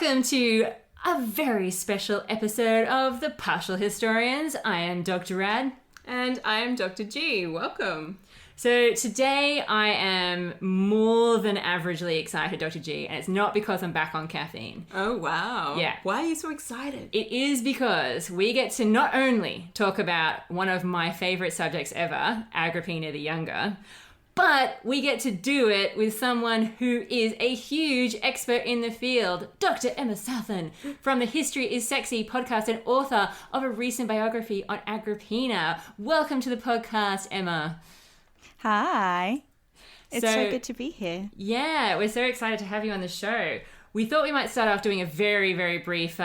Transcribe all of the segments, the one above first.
Welcome to a very special episode of The Partial Historians. I am Dr. Rad. And I am Dr. G. Welcome. So today I am more than averagely excited, Dr. G, and it's not because I'm back on caffeine. Oh, wow. Yeah. Why are you so excited? It is because we get to not only talk about one of my favorite subjects ever, Agrippina the Younger, but we get to do it with someone who is a huge expert in the field, Dr. Emma Southon, from the History is Sexy podcast and author of a recent biography on Agrippina. Welcome to the podcast, Emma. Hi. It's so good to be here. Yeah, we're so excited to have you on the show. We thought we might start off doing a very, very brief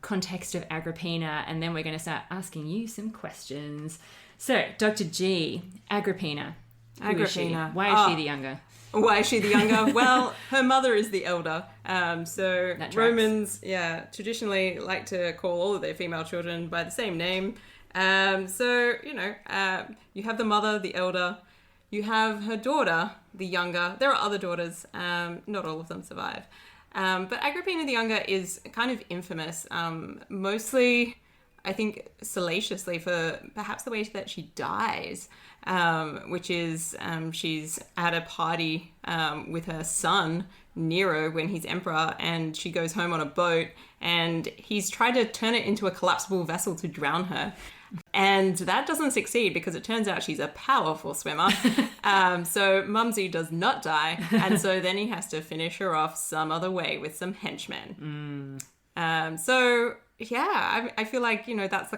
context of Agrippina, and then we're going to start asking you some questions. So, Dr. G, Agrippina. Agrippina. Why is she the younger? Why is she the younger? Well, her mother is the elder. So Romans, traditionally like to call all of their female children by the same name. You have the mother, the elder. You have her daughter, the younger. There are other daughters. Not all of them survive. But Agrippina the Younger is kind of infamous, mostly, I think, salaciously for perhaps the way that she dies, which is she's at a party with her son, Nero, when he's emperor, and she goes home on a boat, and he's tried to turn it into a collapsible vessel to drown her. And that doesn't succeed because it turns out she's a powerful swimmer. So Mumsy does not die. And so then he has to finish her off some other way with some henchmen. I feel like, that's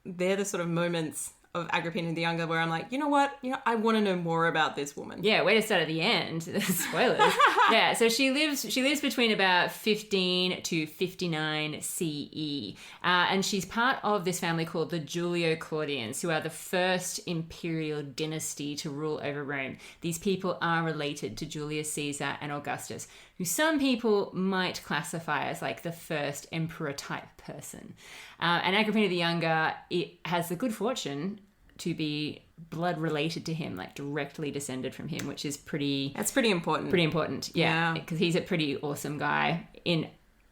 they're the sort of moments of Agrippina the Younger where I'm like, you know what? I want to know more about this woman. Yeah, way to start at the end. Spoilers. Yeah, so she lives between about 15 to 59 CE. And she's part of this family called the Julio-Claudians, who are the first imperial dynasty to rule over Rome. These people are related to Julius Caesar and Augustus, who some people might classify as like the first emperor type person. And Agrippina the Younger, it has the good fortune to be blood related to him, like directly descended from him, which is That's pretty important. Pretty important, yeah. Because he's a pretty awesome guy in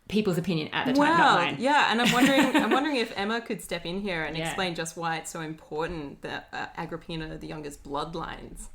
people's opinion at the time, not mine. Yeah, and I'm wondering if Emma could step in here and explain just why it's so important that Agrippina the Younger's bloodlines.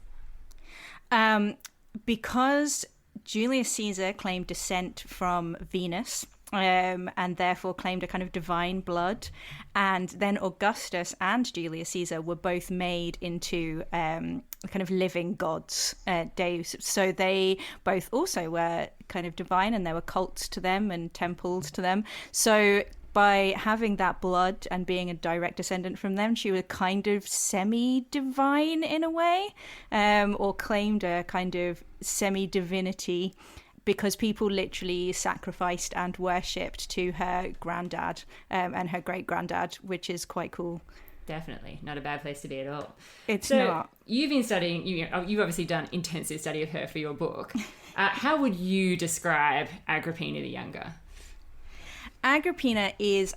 Because Julius Caesar claimed descent from Venus, and therefore claimed a kind of divine blood. And then Augustus and Julius Caesar were both made into kind of living gods, deus. So they both also were kind of divine, and there were cults to them and temples to them. So by having that blood and being a direct descendant from them, she was kind of semi-divine in a way, or claimed a kind of semi-divinity, because people literally sacrificed and worshipped to her granddad and her great-granddad, which is quite cool. Definitely. Not a bad place to be at all. It's not. You've been studying, you've obviously done intensive study of her for your book. How would you describe Agrippina the Younger? Agrippina is,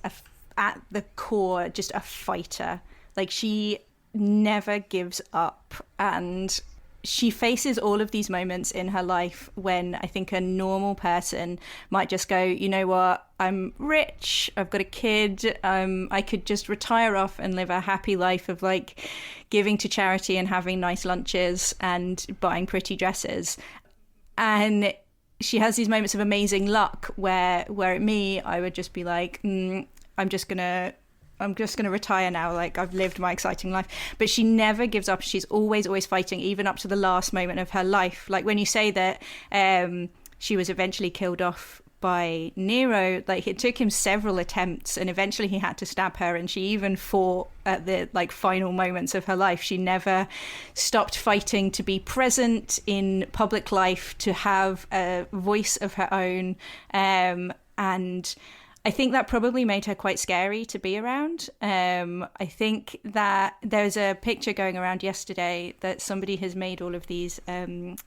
at the core, just a fighter. Like, she never gives up, and she faces all of these moments in her life when I think a normal person might just go, you know what, I'm rich, I've got a kid, I could just retire off and live a happy life of like giving to charity and having nice lunches and buying pretty dresses. And she has these moments of amazing luck where at me, I would just be like, I'm just gonna retire now. Like, I've lived my exciting life. But she never gives up. She's always fighting, even up to the last moment of her life. Like when you say that she was eventually killed off by Nero, like it took him several attempts, and eventually he had to stab her. And she even fought at the like final moments of her life. She never stopped fighting to be present in public life, to have a voice of her own, and I think that probably made her quite scary to be around. I think that there's a picture going around yesterday that somebody has made all of these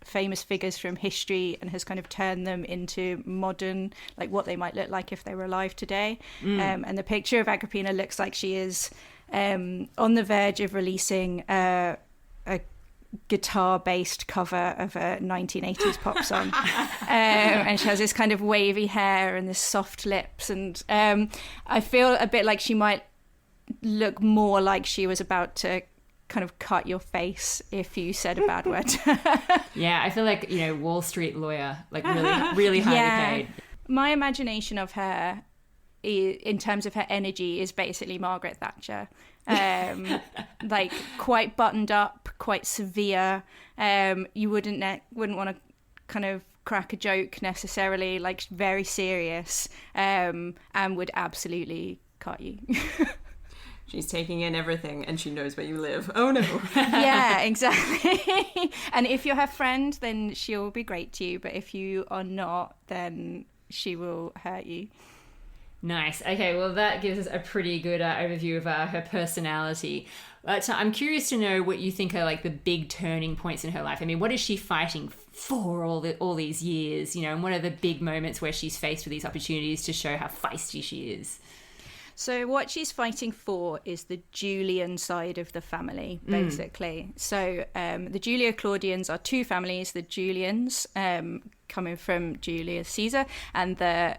famous figures from history and has kind of turned them into modern, like what they might look like if they were alive today. And the picture of Agrippina looks like she is on the verge of releasing a guitar-based cover of a 1980s pop song. And she has this kind of wavy hair and this soft lips. And I feel a bit like she might look more like she was about to kind of cut your face if you said a bad word. Yeah, I feel like, Wall Street lawyer, like really highly paid. My imagination of her, in terms of her energy, is basically Margaret Thatcher. Like quite buttoned up, quite severe. You wouldn't want to kind of crack a joke necessarily, like very serious, and would absolutely cut you. She's taking in everything and she knows where you live. Oh no. Yeah, exactly. And if you're her friend, then she'll be great to you. But if you are not, then she will hurt you. Nice. Okay, well, that gives us a pretty good overview of her personality. So I'm curious to know what you think are like the big turning points in her life. I mean, what is she fighting for all these years? And what are the big moments where she's faced with these opportunities to show how feisty she is? So what she's fighting for is the Julian side of the family, basically. So the Julio-Claudians are two families, the Julians, coming from Julius Caesar, and the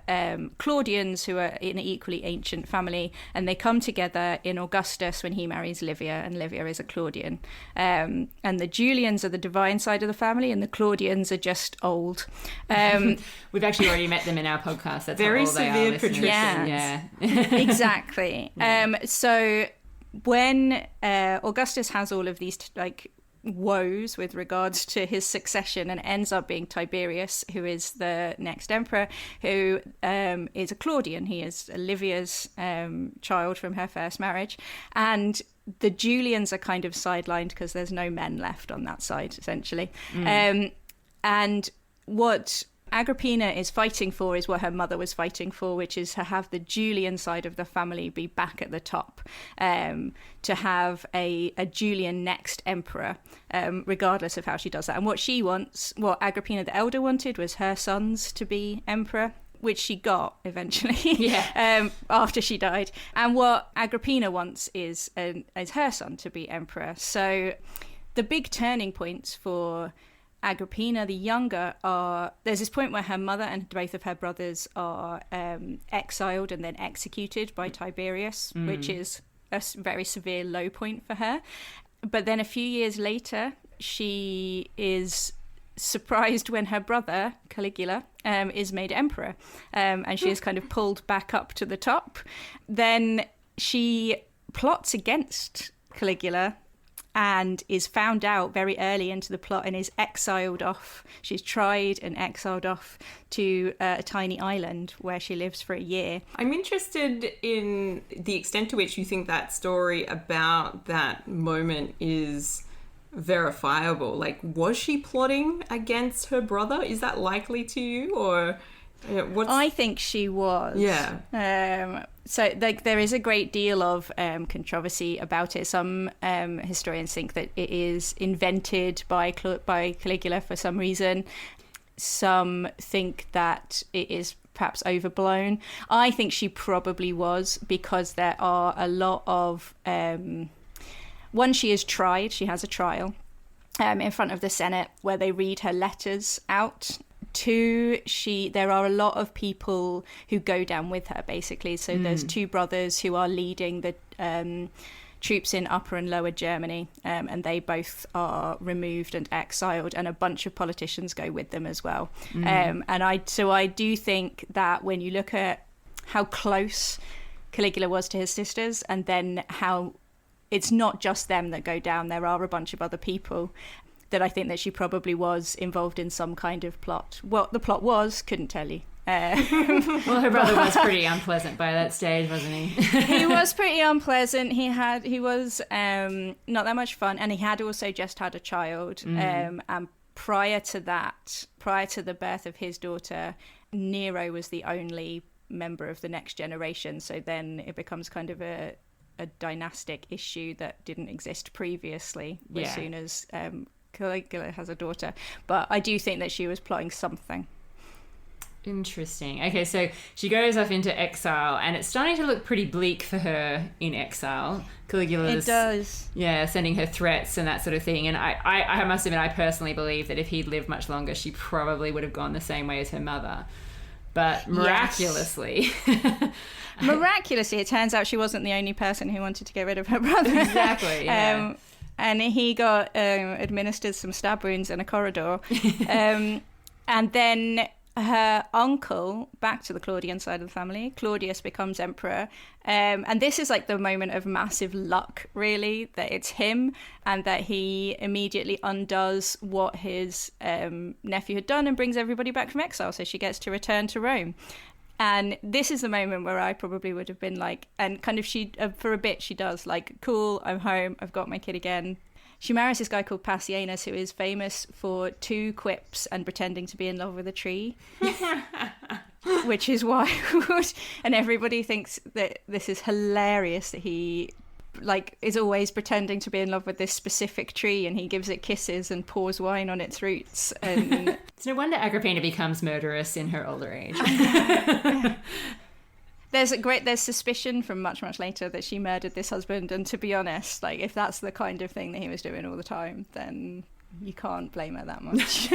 Claudians, who are an equally ancient family, and they come together in Augustus when he marries Livia, and Livia is a Claudian. And the Julians are the divine side of the family, and the Claudians are just old. We've actually already met them in our podcast. That's very how old severe they are, patricians. Yeah. Exactly. So when Augustus has all of these woes with regards to his succession, and ends up being Tiberius, who is the next emperor, who is a Claudian. He is Livia's child from her first marriage, and the Julians are kind of sidelined because there's no men left on that side, essentially. And what Agrippina is fighting for is what her mother was fighting for, which is to have the Julian side of the family be back at the top, to have a Julian next emperor, regardless of how she does that. And what she wants, what Agrippina the Elder wanted, was her sons to be emperor, which she got eventually after she died. And what Agrippina wants is her son to be emperor. So the big turning points for Agrippina the Younger there's this point where her mother and both of her brothers are exiled and then executed by Tiberius, which is a very severe low point for her. But then a few years later, she is surprised when her brother, Caligula, is made emperor, and she is kind of pulled back up to the top. Then she plots against Caligula and is found out very early into the plot and is exiled off. She's tried and exiled off to a tiny island where she lives for a year. I'm interested in the extent to which you think that story about that moment is verifiable. Like, was she plotting against her brother? Is that likely to you? Or I think she was. Yeah. So there is a great deal of controversy about it. Some historians think that it is invented by Caligula for some reason. Some think that it is perhaps overblown. I think she probably was, because there are a lot of... one, she is tried. She has a trial in front of the Senate where they read her letters out. Two, there are a lot of people who go down with her, basically. So there's two brothers who are leading the troops in Upper and Lower Germany, and they both are removed and exiled, and a bunch of politicians go with them as well. And I do think that when you look at how close Caligula was to his sisters, and then how it's not just them that go down, there are a bunch of other people, that I think that she probably was involved in some kind of plot. What the plot was, couldn't tell you. Well, her brother was pretty unpleasant by that stage, wasn't he? He was pretty unpleasant. He was not that much fun, and he had also just had a child. And prior to the birth of his daughter, Nero was the only member of the next generation. So then it becomes kind of a dynastic issue that didn't exist previously, as soon as Caligula has a daughter. But I do think that she was plotting something. Interesting. Okay, so she goes off into exile, and it's starting to look pretty bleak for her in exile. Caligula's, it does. Yeah, sending her threats and that sort of thing. And I must admit, I personally believe that if he'd lived much longer, she probably would have gone the same way as her mother. But miraculously... Yes. Miraculously, it turns out she wasn't the only person who wanted to get rid of her brother. Exactly, yeah. And he got administered some stab wounds in a corridor. And then her uncle, back to the Claudian side of the family, Claudius, becomes emperor. And this is like the moment of massive luck, really, that it's him and that he immediately undoes what his nephew had done and brings everybody back from exile. So she gets to return to Rome. And this is the moment where I probably would have been like, and kind of she, for a bit, she does like, cool, I'm home, I've got my kid again. She marries this guy called Passienus, who is famous for 2 quips and pretending to be in love with a tree, which is wild. And everybody thinks that this is hilarious, that he like is always pretending to be in love with this specific tree, and he gives it kisses and pours wine on its roots. And it's no wonder Agrippina becomes murderous in her older age. There's suspicion from much later that she murdered this husband, and to be honest, like if that's the kind of thing that he was doing all the time, then you can't blame her that much.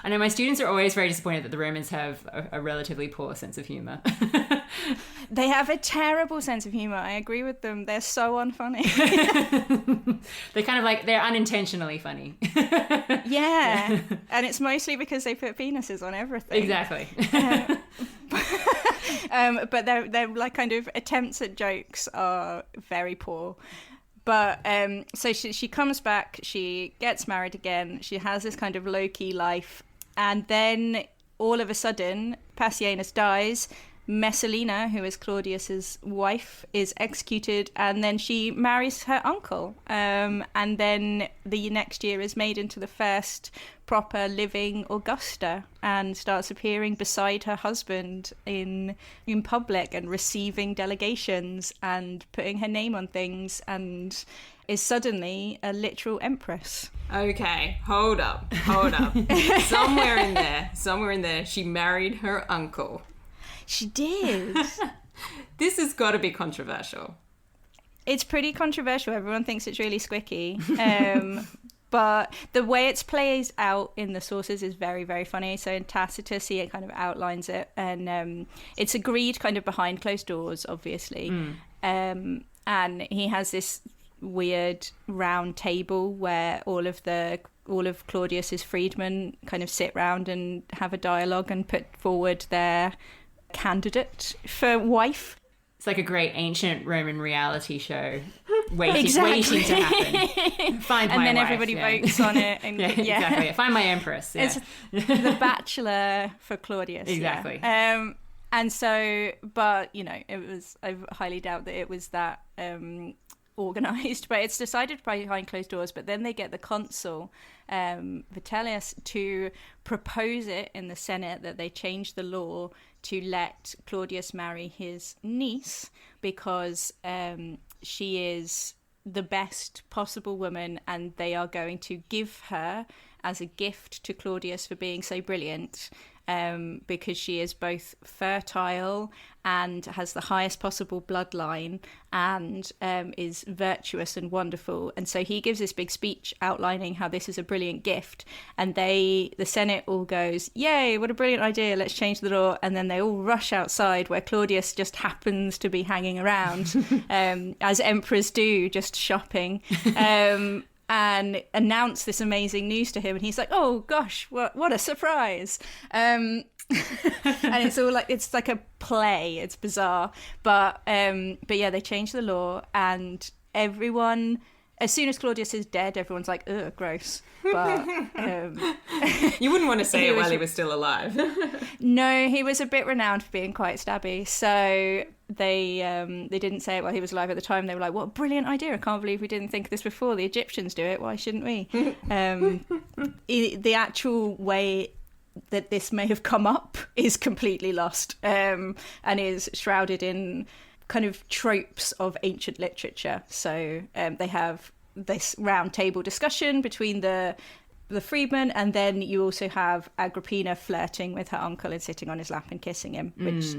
I know my students are always very disappointed that the Romans have a relatively poor sense of humour. They have a terrible sense of humour. I agree with them. They're so unfunny. They're kind of like, they're unintentionally funny. Yeah. And it's mostly because they put penises on everything. Exactly. But they're like kind of attempts at jokes are very poor. But so she comes back, she gets married again, she has this kind of low-key life, and then all of a sudden Passienus dies, Messalina, who is Claudius's wife, is executed, and then she marries her uncle, and then the next year is made into the first proper living Augusta and starts appearing beside her husband in public and receiving delegations and putting her name on things, and is suddenly a literal empress. Okay, hold up. Somewhere in there, she married her uncle. She did. This has got to be controversial. It's pretty controversial. Everyone thinks it's really squicky. But the way it's plays out in the sources is very, very funny. So in Tacitus, he kind of outlines it. And it's agreed kind of behind closed doors, obviously. And he has this weird round table where all of Claudius's freedmen kind of sit round and have a dialogue and put forward their candidate for wife. It's like a great ancient Roman reality show waiting to happen. Find my and then wife, everybody votes on it. And, exactly. Find my empress. Yeah. It's the Bachelor for Claudius. Exactly. Yeah. And so, but, you know, I highly doubt that it was that organised, but it's decided behind closed doors. But then they get the consul, Vitellius, to propose it in the Senate that they change the law to let Claudius marry his niece because she is the best possible woman, and they are going to give her as a gift to Claudius for being so brilliant, because she is both fertile and has the highest possible bloodline and is virtuous and wonderful. And so he gives this big speech outlining how this is a brilliant gift, and the Senate all goes, yay, what a brilliant idea, let's change the law. And then they all rush outside where Claudius just happens to be hanging around, as emperors do, just shopping. And announce this amazing news to him, and he's like, "Oh gosh, what a surprise!" And it's all like it's like a play. It's bizarre, but yeah, they changed the law, and everyone, as soon as Claudius is dead, everyone's like, "Ugh, gross." But you wouldn't want to say it while he was still alive. No, he was a bit renowned for being quite stabby, so they didn't say it while he was alive at the time. They were like, what a brilliant idea, I can't believe we didn't think of this before, the Egyptians do it, why shouldn't we? The actual way that this may have come up is completely lost, and is shrouded in kind of tropes of ancient literature. So they have this round table discussion between the the freedman, and then you also have Agrippina flirting with her uncle and sitting on his lap and kissing him, which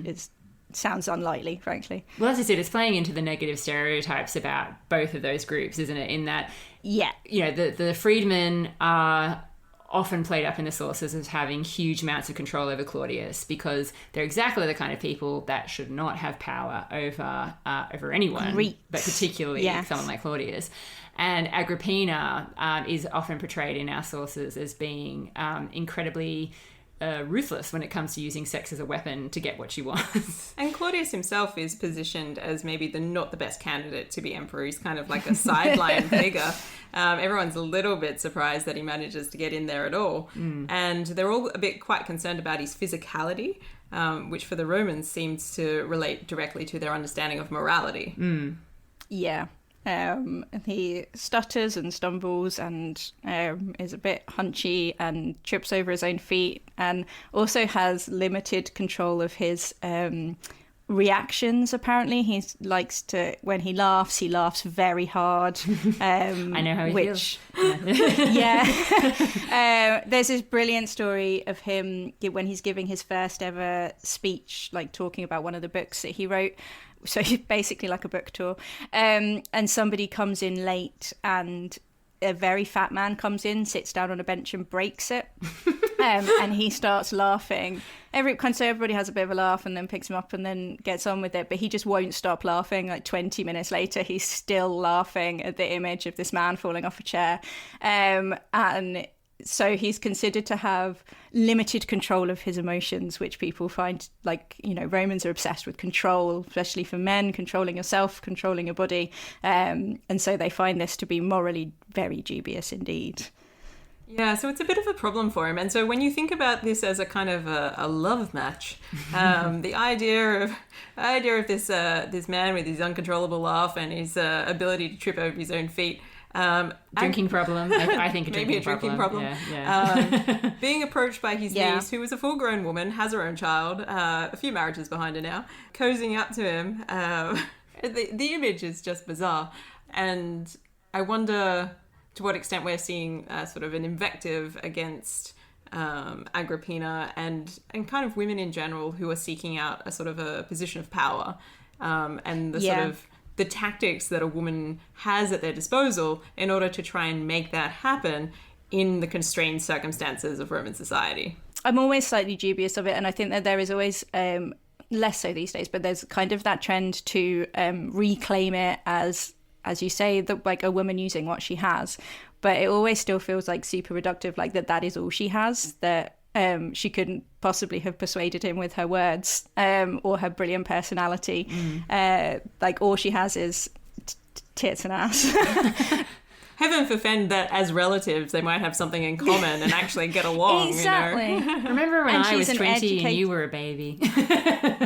sounds unlikely, frankly. Well, as I said, it's playing into the negative stereotypes about both of those groups, isn't it? In that, the freedmen are often played up in the sources as having huge amounts of control over Claudius, because they're exactly the kind of people that should not have power over anyone, but particularly someone like Claudius. And Agrippina is often portrayed in our sources as being incredibly ruthless when it comes to using sex as a weapon to get what she wants. And Claudius himself is positioned as maybe not the best candidate to be emperor. He's kind of like a sideline figure. Everyone's a little bit surprised that he manages to get in there at all. And they're all quite concerned about his physicality, which for the Romans seems to relate directly to their understanding of morality. Yeah. He stutters and stumbles and is a bit hunchy and trips over his own feet, and also has limited control of his reactions. Apparently, he likes to, when he laughs very hard. I know how he feels. There's this brilliant story of him when he's giving his first ever speech, like talking about one of the books that he wrote. So basically like a book tour. And somebody comes in late, and a very fat man comes in, sits down on a bench and breaks it. And he starts laughing. Everybody has a bit of a laugh and then picks him up and then gets on with it. But he just won't stop laughing. Like 20 minutes later, he's still laughing at the image of this man falling off a chair. And so he's considered to have limited control of his emotions, which people find, like, Romans are obsessed with control, especially for men, controlling yourself, controlling your body. And so they find this to be morally very dubious indeed. Yeah, so it's a bit of a problem for him. And so when you think about this as a kind of a love match, the idea of this man with his uncontrollable laugh and his ability to trip over his own feet, drinking problem. I think maybe a drinking problem. Yeah. Being approached by his niece, who is a full-grown woman, has her own child, a few marriages behind her now, cozying up to him. The image is just bizarre, and I wonder to what extent we're seeing sort of an invective against Agrippina and kind of women in general who are seeking out a sort of a position of power, and the sort of the tactics that a woman has at their disposal in order to try and make that happen in the constrained circumstances of Roman society. I'm always slightly dubious of it, and I think that there is always, less so these days, but there's kind of that trend to reclaim it as you say, like a woman using what she has. But it always still feels like super reductive, like that is all she has, that she couldn't possibly have persuaded him with her words or her brilliant personality. Like all she has is tits and ass. Heaven forfend that as relatives they might have something in common and actually get along. Exactly. Remember when I was 20 and you were a baby?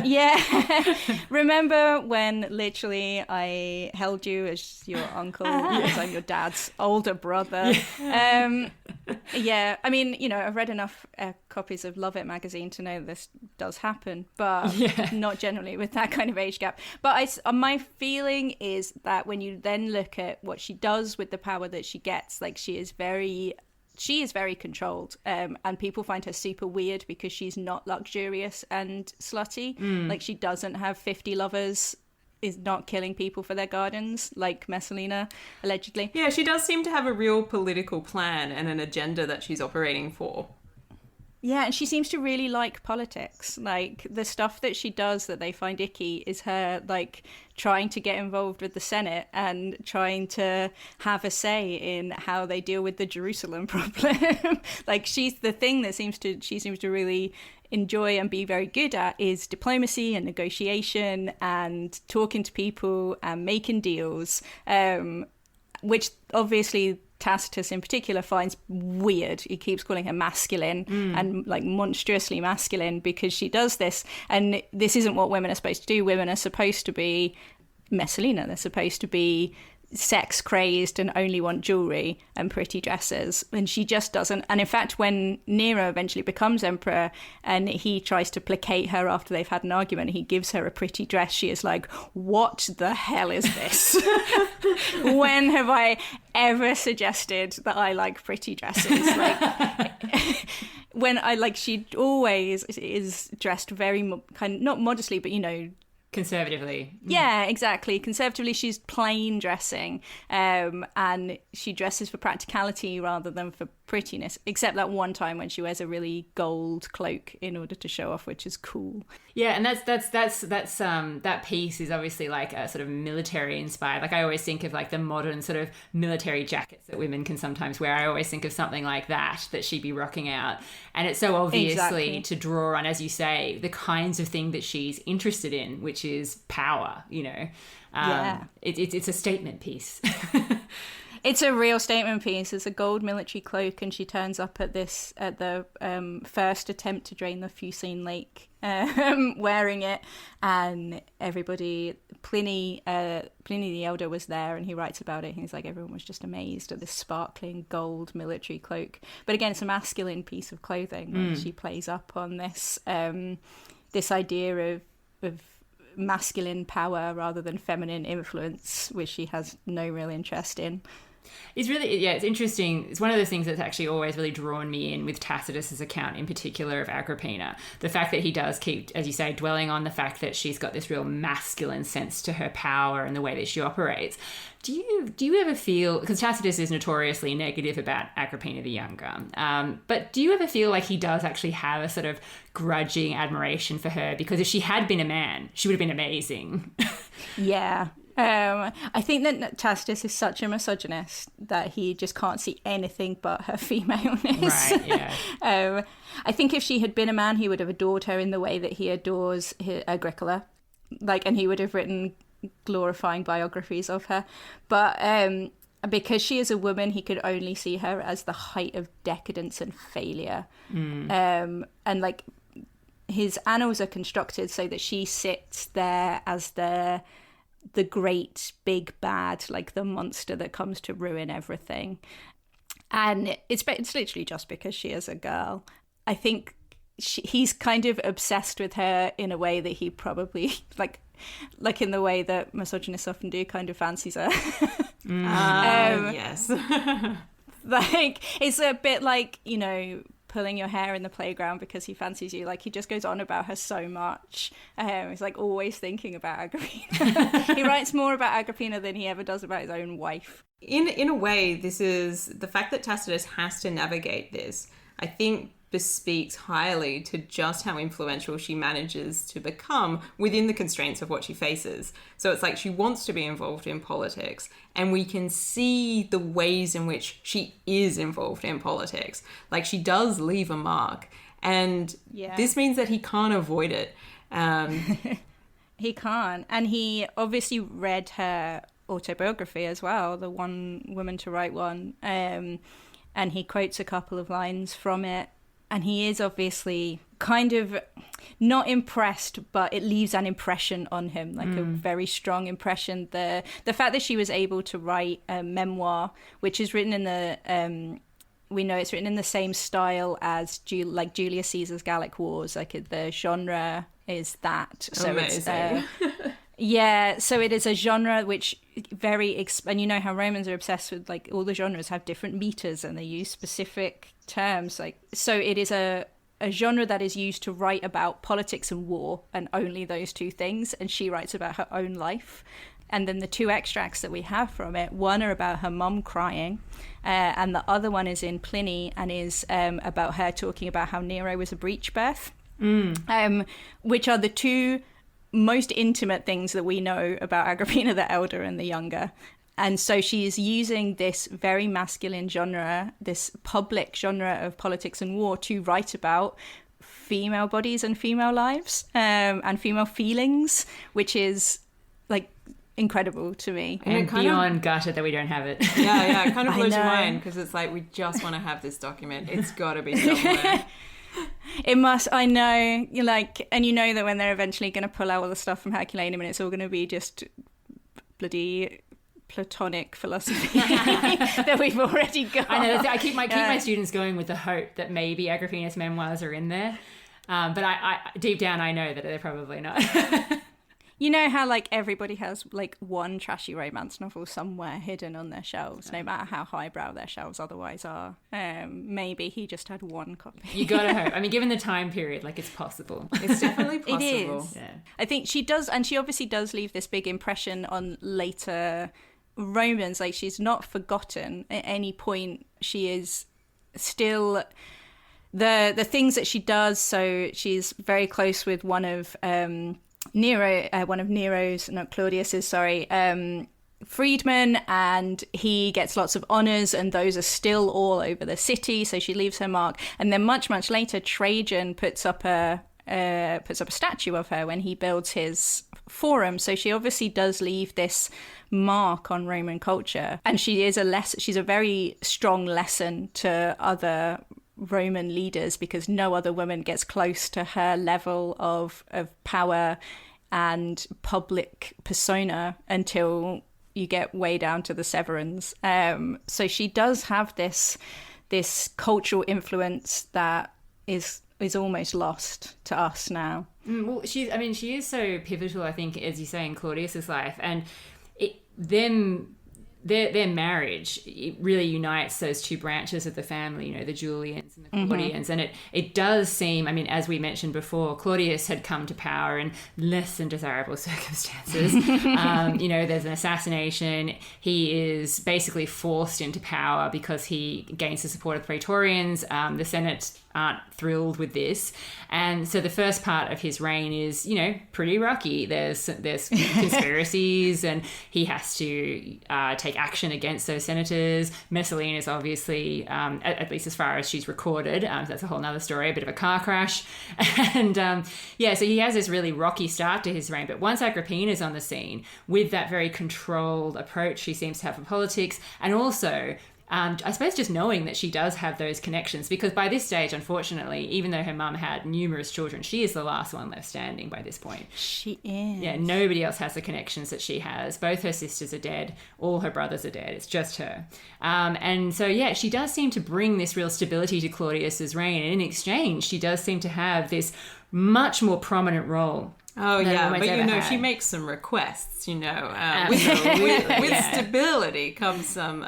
Yeah. Remember when literally I held you as your uncle because I'm your dad's older brother? Yeah. I mean, I've read enough copies of Love It magazine to know this does happen, but not generally with that kind of age gap. But my feeling is that when you then look at what she does with the power that she gets, like she is very controlled, and people find her super weird because she's not luxurious and slutty. Like she doesn't have 50 lovers, is not killing people for their gardens like Messalina allegedly. Yeah, she does seem to have a real political plan and an agenda that she's operating for. Yeah, and she seems to really like politics. Like, the stuff that she does that they find icky is her, like, trying to get involved with the Senate and trying to have a say in how they deal with the Jerusalem problem. Like, she's the thing that she seems to really enjoy and be very good at is diplomacy and negotiation and talking to people and making deals, which obviously Tacitus in particular finds weird. He keeps calling her masculine and like monstrously masculine because she does this, and this isn't what women are supposed to do. Women are supposed to be Messalina. They're supposed to be sex crazed and only want jewelry and pretty dresses, and she just doesn't. And in fact, when Nero eventually becomes emperor and he tries to placate her after they've had an argument, he gives her a pretty dress, she is like, what the hell is this? When have I ever suggested that I like pretty dresses? Like, when I like, she always is dressed very kind of, not modestly, but conservatively. Yeah, exactly. Conservatively, she's plain dressing, and she dresses for practicality rather than for prettiness, except that one time when she wears a really gold cloak in order to show off, which is cool. Yeah, and that piece is obviously like a sort of military inspired. Like I always think of like the modern sort of military jackets that women can sometimes wear. I always think of something like that she'd be rocking out. And it's so obviously to draw on, as you say, the kinds of thing that she's interested in, which is power, Yeah. It's a statement piece. It's a real statement piece. It's a gold military cloak, and she turns up at the first attempt to drain the Fucine Lake wearing it, and everybody, Pliny the Elder was there, and he writes about it. He's like, everyone was just amazed at this sparkling gold military cloak. But again, it's a masculine piece of clothing. Like, she plays up on this this idea of masculine power rather than feminine influence, which she has no real interest in. It's really, it's interesting. It's one of those things that's actually always really drawn me in with Tacitus's account in particular of Agrippina. The fact that he does keep, as you say, dwelling on the fact that she's got this real masculine sense to her power and the way that she operates. Do you ever feel, because Tacitus is notoriously negative about Agrippina the Younger, but do you ever feel like he does actually have a sort of grudging admiration for her? Because if she had been a man, she would have been amazing. Yeah. I think that Tacitus is such a misogynist that he just can't see anything but her femaleness. Right, yeah. I think if she had been a man, he would have adored her in the way that he adores Agricola. And he would have written glorifying biographies of her. But because she is a woman, he could only see her as the height of decadence and failure. And his annals are constructed so that she sits there as the great big bad, like the monster that comes to ruin everything. And it's literally just because she is a girl. I think he's kind of obsessed with her in a way that he probably like in the way that misogynists often do, kind of fancies her. Yes. Like, it's a bit like, pulling your hair in the playground because he fancies you. Like, he just goes on about her so much. He's like always thinking about Agrippina. He writes more about Agrippina than he ever does about his own wife. In a way, this is the fact that Tacitus has to navigate this, I think, bespeaks highly to just how influential she manages to become within the constraints of what she faces. So it's like she wants to be involved in politics, and we can see the ways in which she is involved in politics. Like, she does leave a mark, and this means that he can't avoid it. He can't. And he obviously read her autobiography as well, The One Woman to Write One, and he quotes a couple of lines from it. And he is obviously kind of not impressed, but it leaves an impression on him, like a very strong impression. The fact that she was able to write a memoir, which is written in we know it's written in the same style as Julius Caesar's Gallic Wars. Like, the genre is that. So amazing. So it is a genre which and you know how Romans are obsessed with, like, all the genres have different meters and they use specific terms. Like, so it is a genre that is used to write about politics and war, and only those two things. And she writes about her own life. And then the two extracts that we have from it, one are about her mum crying, and the other one is in Pliny and is about her talking about how Nero was a breech birth, which are the two most intimate things that we know about Agrippina the Elder and the Younger. And so she is using this very masculine genre, this public genre of politics and war, to write about female bodies and female lives, and female feelings, which is, like, incredible to me. And beyond gutted that we don't have it. Yeah, it kind of blows your mind, because it's like, we just want to have this document. It's got to be somewhere. It must, I know, and you know that when they're eventually going to pull out all the stuff from Herculaneum, and it's all going to be just bloody Platonic philosophy that we've already got. I know. I keep my students going with the hope that maybe Agrippina's memoirs are in there, but I deep down I know that they're probably not. You know how like everybody has like one trashy romance novel somewhere hidden on their shelves, no matter how highbrow their shelves otherwise are. Maybe he just had one copy. You gotta hope. I mean, given the time period, like it's possible. It's definitely possible. It is. Yeah. I think she does, and she obviously does leave this big impression on later Romans. Like she's not forgotten at any point. She is still the things that she does. So she's very close with one of Claudius's, freedmen, and he gets lots of honors, and those are still all over the city. So she leaves her mark, and then much later, Trajan puts up a statue of her when he builds his forum. So she obviously does leave this mark on Roman culture, and she's a very strong lesson to other Roman leaders, because no other woman gets close to her level of power and public persona until you get way down to the Severans. So she does have this cultural influence that is almost lost to us now. Well, she is so pivotal, I think, as you say, in Claudius's life, and their marriage, it really unites those two branches of the family, you know, the Julians and the Claudians. And it does seem, I mean, as we mentioned before, Claudius had come to power in less than desirable circumstances. You know, there's an assassination. He is basically forced into power because he gains the support of the Praetorians. The Senate aren't thrilled with this, and so the first part of his reign is, you know, pretty rocky. There's conspiracies, and he has to take action against those senators. Messalina is obviously, at least as far as she's recorded, that's a whole nother story, a bit of a car crash, and so he has this really rocky start to his reign. But once Agrippina's on the scene with that very controlled approach she seems to have for politics, and also I suppose just knowing that she does have those connections, because by this stage, unfortunately, even though her mum had numerous children, she is the last one left standing by this point. She is. Yeah, nobody else has the connections that she has. Both her sisters are dead. All her brothers are dead. It's just her. And so, yeah, she does seem to bring this real stability to Claudius's reign. And in exchange, she does seem to have this much more prominent role. Oh, yeah, but you know, she makes some requests, you know. With stability comes some,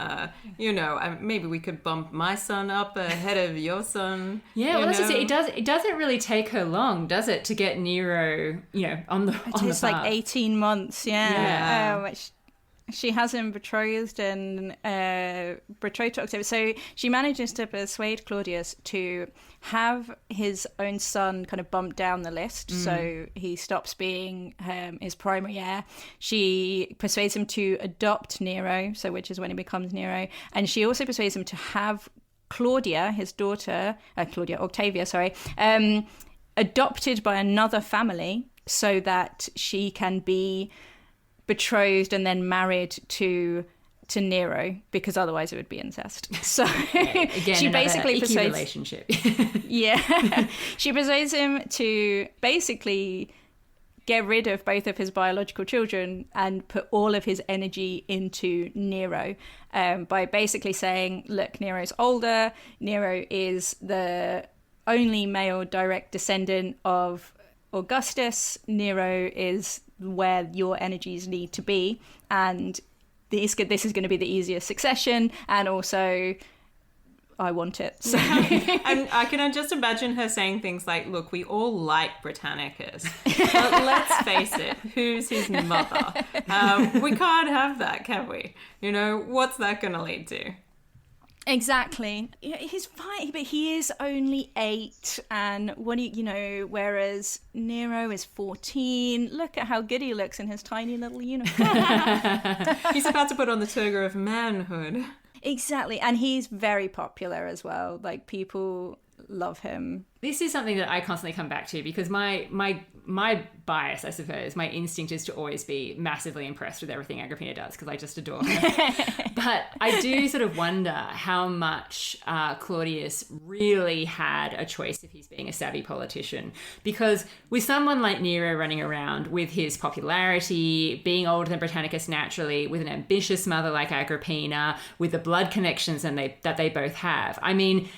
you know, maybe we could bump my son up ahead of your son. Yeah, well, that's just it. It doesn't really take her long, does it, to get Nero, you know, on the path. It's like 18 months, which she has him betrothed and betrothed to Octavius. So she manages to persuade Claudius to have his own son kind of bumped down the list, so he stops being his primary heir. She persuades him to adopt Nero, so which is when he becomes Nero, and she also persuades him to have Claudia, his daughter, Octavia, adopted by another family, so that she can be betrothed and then married to Nero, because otherwise it would be incest. So again, she basically persuades relationship. She persuades him to basically get rid of both of his biological children and put all of his energy into Nero, by basically saying, look, Nero's older, Nero is the only male direct descendant of Augustus, Nero is where your energies need to be, and this is going to be the easiest succession, and also I want it. So. And I can just imagine her saying things like, look, we all like Britannicus, but let's face it, who's his mother? We can't have that, can we? You know, what's that going to lead to? Exactly. He's fine, but he is only 8, and whereas Nero is 14. Look at how good he looks in his tiny little uniform. He's about to put on the toga of manhood. Exactly, and he's very popular as well. Like, people love him. This is something that I constantly come back to because my bias, I suppose, my instinct is to always be massively impressed with everything Agrippina does because I just adore her. But I do sort of wonder how much Claudius really had a choice if he's being a savvy politician. Because with someone like Nero running around with his popularity, being older than Britannicus naturally, with an ambitious mother like Agrippina, with the blood connections that they both have, I mean,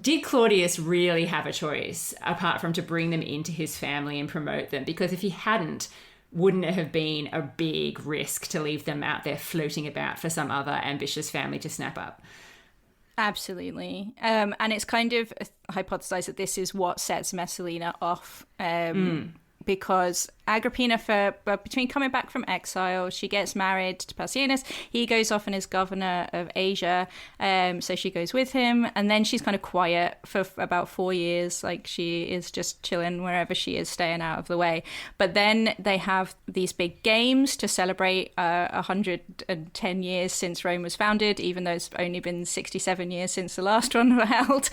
did Claudius really have a choice apart from to bring them into his family and promote them? Because if he hadn't, wouldn't it have been a big risk to leave them out there floating about for some other ambitious family to snap up? Absolutely. And it's kind of hypothesized that this is what sets Messalina off. Because Agrippina, between coming back from exile, she gets married to Passienus. He goes off and is governor of Asia. So she goes with him. And then she's kind of quiet for about 4 years. Like, she is just chilling wherever she is, staying out of the way. But then they have these big games to celebrate 110 years since Rome was founded, even though it's only been 67 years since the last one were held.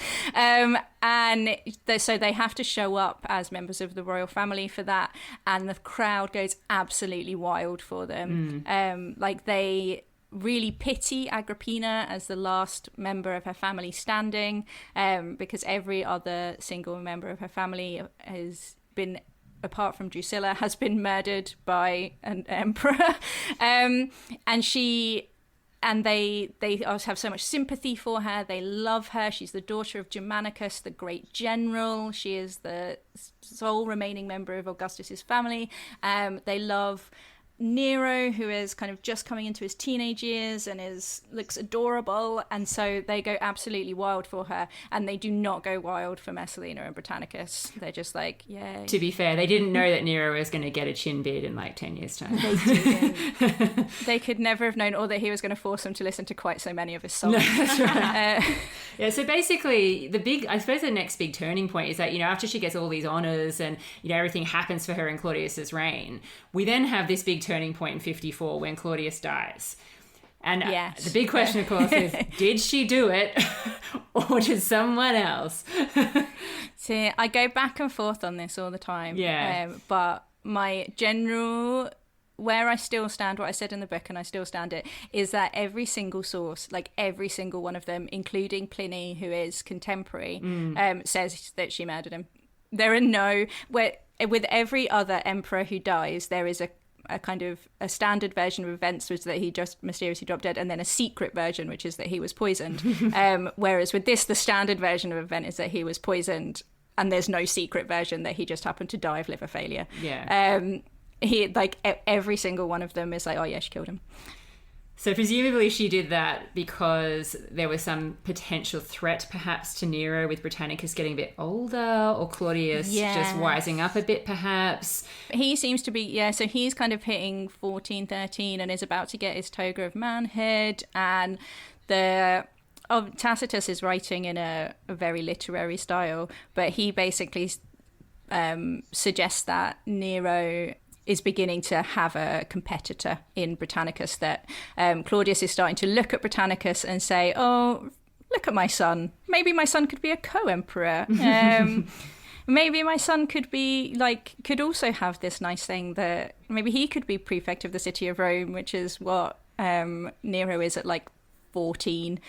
So they have to show up as members of the royal family for that, and the crowd goes absolutely wild for them. They really pity Agrippina as the last member of her family standing, because every other single member of her family has been, apart from Drusilla, has been murdered by an emperor. And they also have so much sympathy for her. They love her. She's the daughter of Germanicus, the great general. She is the sole remaining member of Augustus's family. They love Nero, who is kind of just coming into his teenage years and looks adorable, and so they go absolutely wild for her, and they do not go wild for Messalina and Britannicus. They're just like, yay. To be fair, they didn't know that Nero was going to get a chin beard in like 10 years' time. They didn't. They could never have known, or that he was going to force them to listen to quite so many of his songs. No, that's right. Yeah, so basically I suppose the next big turning point is that, after she gets all these honors and, everything happens for her in Claudius's reign, we then have this big turning point in 54 when Claudius dies. And yes. The big question, of course, is did she do it or did someone else? See, I go back and forth on this all the time. Yeah. But my general, where I still stand, what I said in the book, and I still stand it, is that every single source, like every single one of them, including Pliny, who is contemporary, says that she murdered him. There are with every other emperor who dies, there is a kind of a standard version of events, which is that he just mysteriously dropped dead, and then a secret version, which is that he was poisoned. Whereas with this, the standard version of event is that he was poisoned, and there's no secret version that he just happened to die of liver failure. Yeah. Every single one of them is like, oh yeah, she killed him. So presumably she did that because there was some potential threat perhaps to Nero with Britannicus getting a bit older, or Claudius just wising up a bit perhaps. He seems to be, so he's kind of hitting 14, 13 and is about to get his toga of manhood. And Tacitus is writing in a very literary style, but he basically suggests that Nero is beginning to have a competitor in Britannicus, that Claudius is starting to look at Britannicus and say, oh, look at my son. Maybe my son could be a co-emperor. Maybe my son could also have this nice thing that maybe he could be prefect of the city of Rome, which is what Nero is at 14,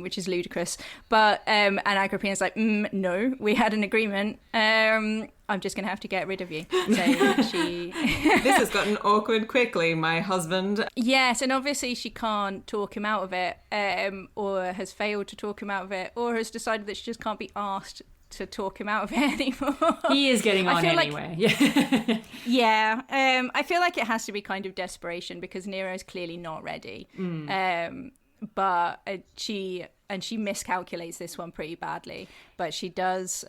which is ludicrous. But and Agrippina's like, no, we had an agreement. I'm just going to have to get rid of you. So This has gotten awkward quickly, my husband. Yes, and obviously she can't talk him out of it, or has failed to talk him out of it, or has decided that she just can't be asked to talk him out of it anymore. He is getting on anyway. Yeah. I feel like it has to be kind of desperation, because Nero's clearly not ready. But she miscalculates this one pretty badly. But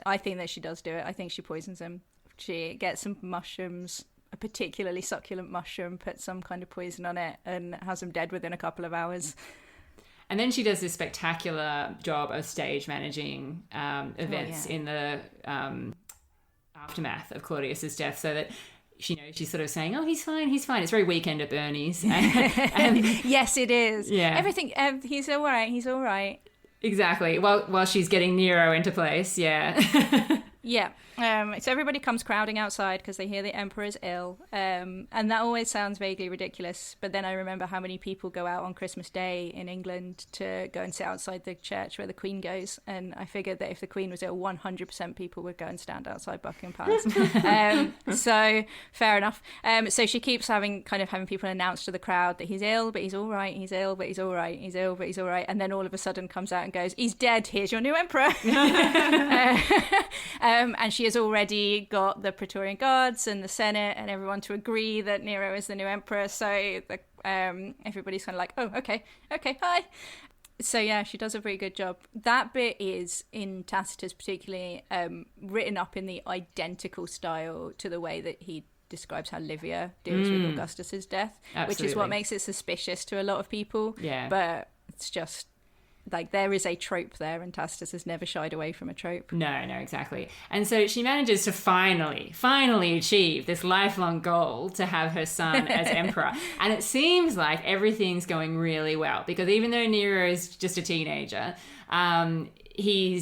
I think that she does do it. I think she poisons him. She gets some mushrooms, a particularly succulent mushroom, puts some kind of poison on it, and has him dead within a couple of hours. And then she does this spectacular job of stage managing events in the aftermath of Claudius's death, so that she's sort of saying, oh, he's fine. It's very Weekend at Bernie's. And yes, it is. Yeah. Everything, he's all right. Exactly. While she's getting Nero into place, yeah. Yeah. So everybody comes crowding outside because they hear the emperor is ill. And that always sounds vaguely ridiculous. But then I remember how many people go out on Christmas Day in England to go and sit outside the church where the Queen goes. And I figured that if the Queen was ill, 100% people would go and stand outside Buckingham Palace. So fair enough. So she keeps having people announce to the crowd that he's ill, but he's all right. He's ill, but he's all right. He's ill, but he's all right. And then all of a sudden comes out and goes, he's dead. Here's your new emperor. And she has already got the Praetorian Guards and the Senate and everyone to agree that Nero is the new emperor. So everybody's kind of like, oh, okay, hi. So yeah, she does a very good job. That bit is, in Tacitus particularly, written up in the identical style to the way that he describes how Livia deals with Augustus's death. Absolutely. Which is what makes it suspicious to a lot of people. Yeah. But it's just... like, there is a trope there, and Tacitus has never shied away from a trope. No, exactly. And so she manages to finally achieve this lifelong goal to have her son as emperor. And it seems like everything's going really well, because even though Nero is just a teenager, he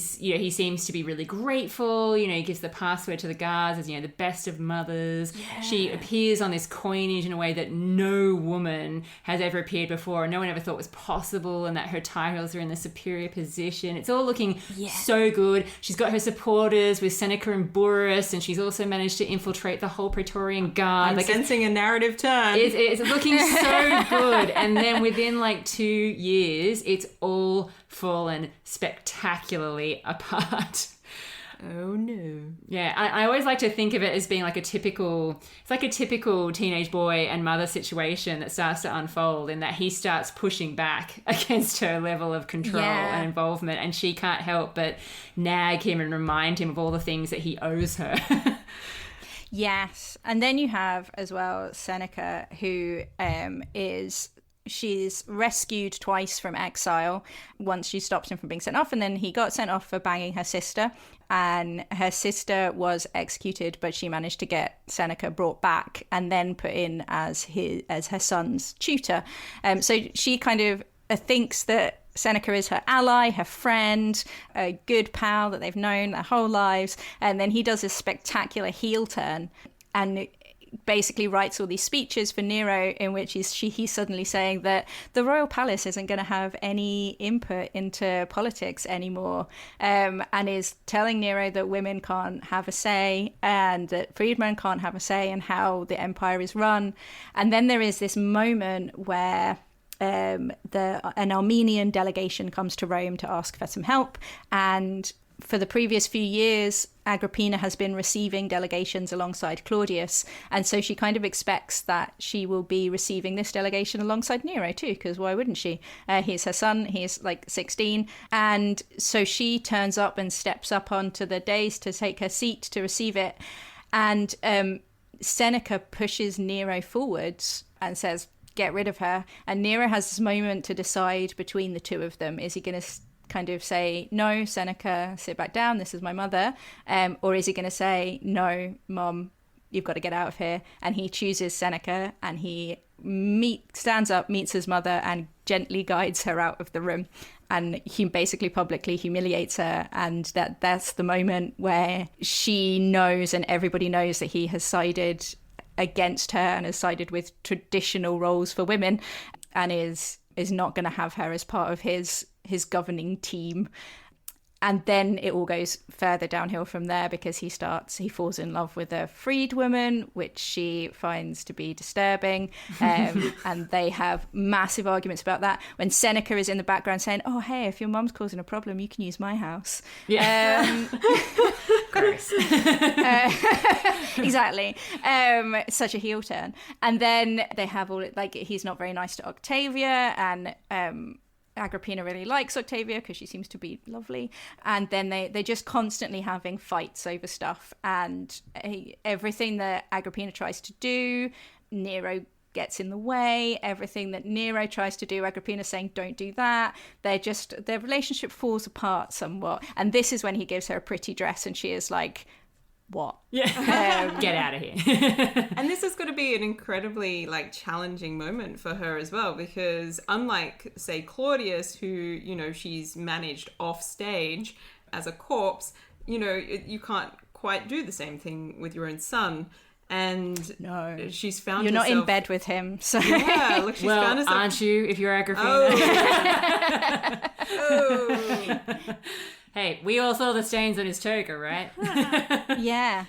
seems to be really grateful. He gives the password to the guards as, the best of mothers. Yeah. She appears on this coinage in a way that no woman has ever appeared before, and no one ever thought was possible, and that her titles are in the superior position. It's all looking so good. She's got her supporters with Seneca and Burrus, and she's also managed to infiltrate the whole Praetorian Guard. I'm sensing a narrative turn. It's looking so good. And then within 2 years, it's all fallen spectacularly apart. Oh no. Yeah, I always like to think of it as being a typical teenage boy and mother situation that starts to unfold, in that he starts pushing back against her level of control and involvement, and she can't help but nag him and remind him of all the things that he owes her. Yes, and then you have as well Seneca, who she's rescued twice from exile. Once she stops him from being sent off, and then he got sent off for banging her sister, and her sister was executed, but she managed to get Seneca brought back and then put in as her son's tutor. So she kind of thinks that Seneca is her ally, her friend, a good pal that they've known their whole lives. And then he does this spectacular heel turn and basically writes all these speeches for Nero, in which he's suddenly saying that the royal palace isn't going to have any input into politics anymore, and is telling Nero that women can't have a say and that freedmen can't have a say in how the empire is run. And then there is this moment where an Armenian delegation comes to Rome to ask for some help, and for the previous few years, Agrippina has been receiving delegations alongside Claudius, and so she kind of expects that she will be receiving this delegation alongside Nero too, because why wouldn't she? He's her son, he's 16, and so she turns up and steps up onto the dais to take her seat to receive it, and Seneca pushes Nero forwards and says, get rid of her. And Nero has this moment to decide between the two of them. Is he going to kind of say, no, Seneca, sit back down, this is my mother? Or is he going to say, no, Mom, you've got to get out of here? And he chooses Seneca, and he stands up, meets his mother, and gently guides her out of the room. And he basically publicly humiliates her. And that's the moment where she knows, and everybody knows, that he has sided against her and has sided with traditional roles for women, and is not going to have her as part of his governing team. And then it all goes further downhill from there, because he falls in love with a freedwoman, which she finds to be disturbing. And they have massive arguments about that, when Seneca is in the background saying, oh, hey, if your mum's causing a problem, you can use my house. Yeah. Gross. Exactly. Such a heel turn. And then they have he's not very nice to Octavia, and Agrippina really likes Octavia because she seems to be lovely, and then they're just constantly having fights over stuff, and everything that Agrippina tries to do, Nero gets in the way. Everything that Nero tries to do, Agrippina's saying, don't do that. Their relationship falls apart somewhat, and this is when he gives her a pretty dress, and she is like, what? Yeah. Get out of here. And this is going to be an incredibly like challenging moment for her as well, because unlike say Claudius, who, you know, she's managed off stage as a corpse, you know, you can't quite do the same thing with your own son. And no, she's found you're herself... not in bed with him, so yeah, look, she's found herself... aren't you, if you're Agrippina? Oh. Hey, we all saw the stains on his toga, right? Yeah.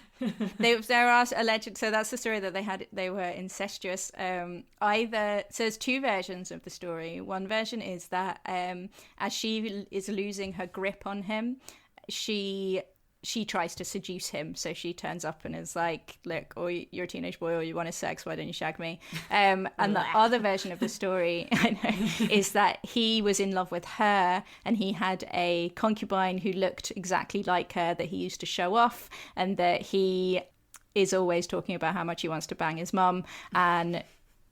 There are alleged, so that's the story that they were incestuous. So there's two versions of the story. One version is that as she is losing her grip on him, she tries to seduce him. So she turns up and is like, look, or you're a teenage boy, or you want a sex, why don't you shag me? And the other version of the story, I know, is that he was in love with her and he had a concubine who looked exactly like her that he used to show off, and that he is always talking about how much he wants to bang his mum. And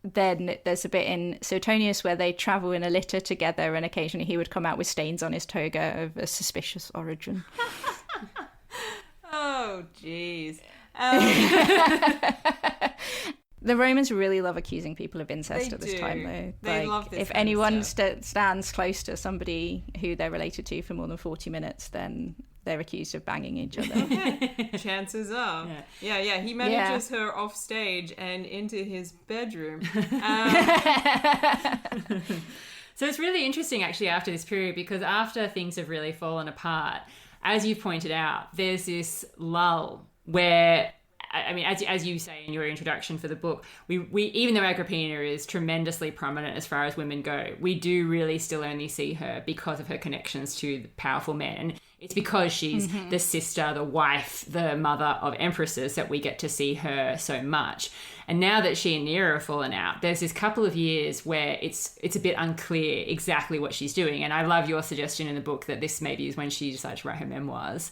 then there's a bit in Suetonius where they travel in a litter together, and occasionally he would come out with stains on his toga of a suspicious origin. Oh, jeez. The Romans really love accusing people of incest at this time, though. They love this if kind of anyone stuff. stands close to somebody who they're related to for more than 40 minutes, then they're accused of banging each other. Chances are. Yeah. He manages her off stage and into his bedroom. So it's really interesting, actually, after this period, because after things have really fallen apart, as you pointed out, there's this lull where, I mean, as you say in your introduction for the book, we even though Agrippina is tremendously prominent as far as women go, we do really still only see her because of her connections to the powerful men. It's because she's the sister, the wife, the mother of empresses that we get to see her so much. And now that she and Nero have fallen out, there's this couple of years where it's a bit unclear exactly what she's doing. And I love your suggestion in the book that this maybe is when she decided to write her memoirs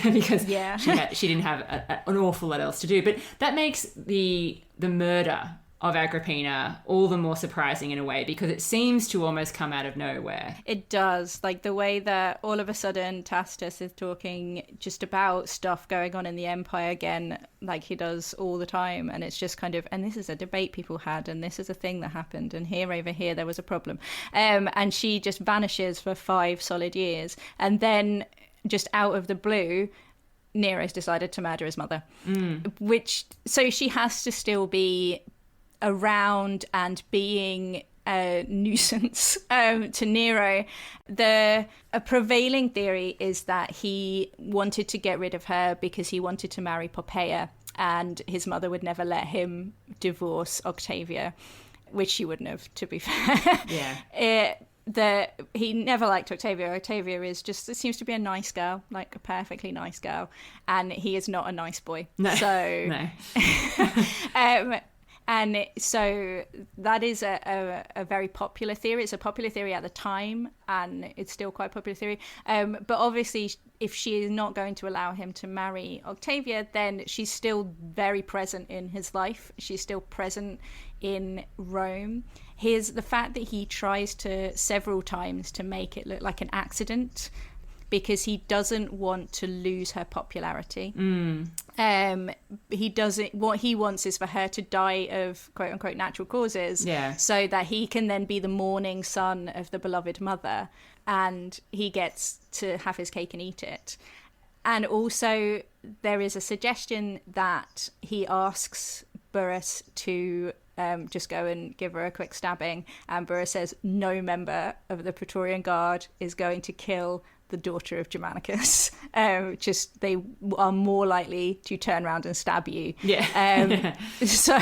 because she didn't have an awful lot else to do. But that makes the murder of Agrippina all the more surprising in a way, because it seems to almost come out of nowhere. It does. Like the way that all of a sudden Tacitus is talking just about stuff going on in the empire again, like he does all the time. And it's just kind of, and this is a debate people had, and this is a thing that happened, and here over here there was a problem. And she just vanishes for 5 solid years. And then just out of the blue, Nero's decided to murder his mother. So she has to still be around and being a nuisance to Nero. A prevailing theory is that he wanted to get rid of her because he wanted to marry Poppaea, and his mother would never let him divorce Octavia, which she wouldn't have, to be fair. He never liked Octavia. Octavia seems to be a nice girl, like a perfectly nice girl, and he is not a nice boy. No. So and so that is a very popular theory. It's a popular theory at the time, and it's still quite a popular theory. But obviously, if she is not going to allow him to marry Octavia, then she's still very present in his life. She's still present in Rome. The fact that he tries to several times to make it look like an accident, because he doesn't want to lose her popularity. He doesn't. What he wants is for her to die of quote unquote natural causes, so that he can then be the mourning son of the beloved mother, and he gets to have his cake and eat it. And also, there is a suggestion that he asks Burrus to just go and give her a quick stabbing, and Burrus says no member of the Praetorian Guard is going to kill the daughter of Germanicus. They are more likely to turn around and stab you. So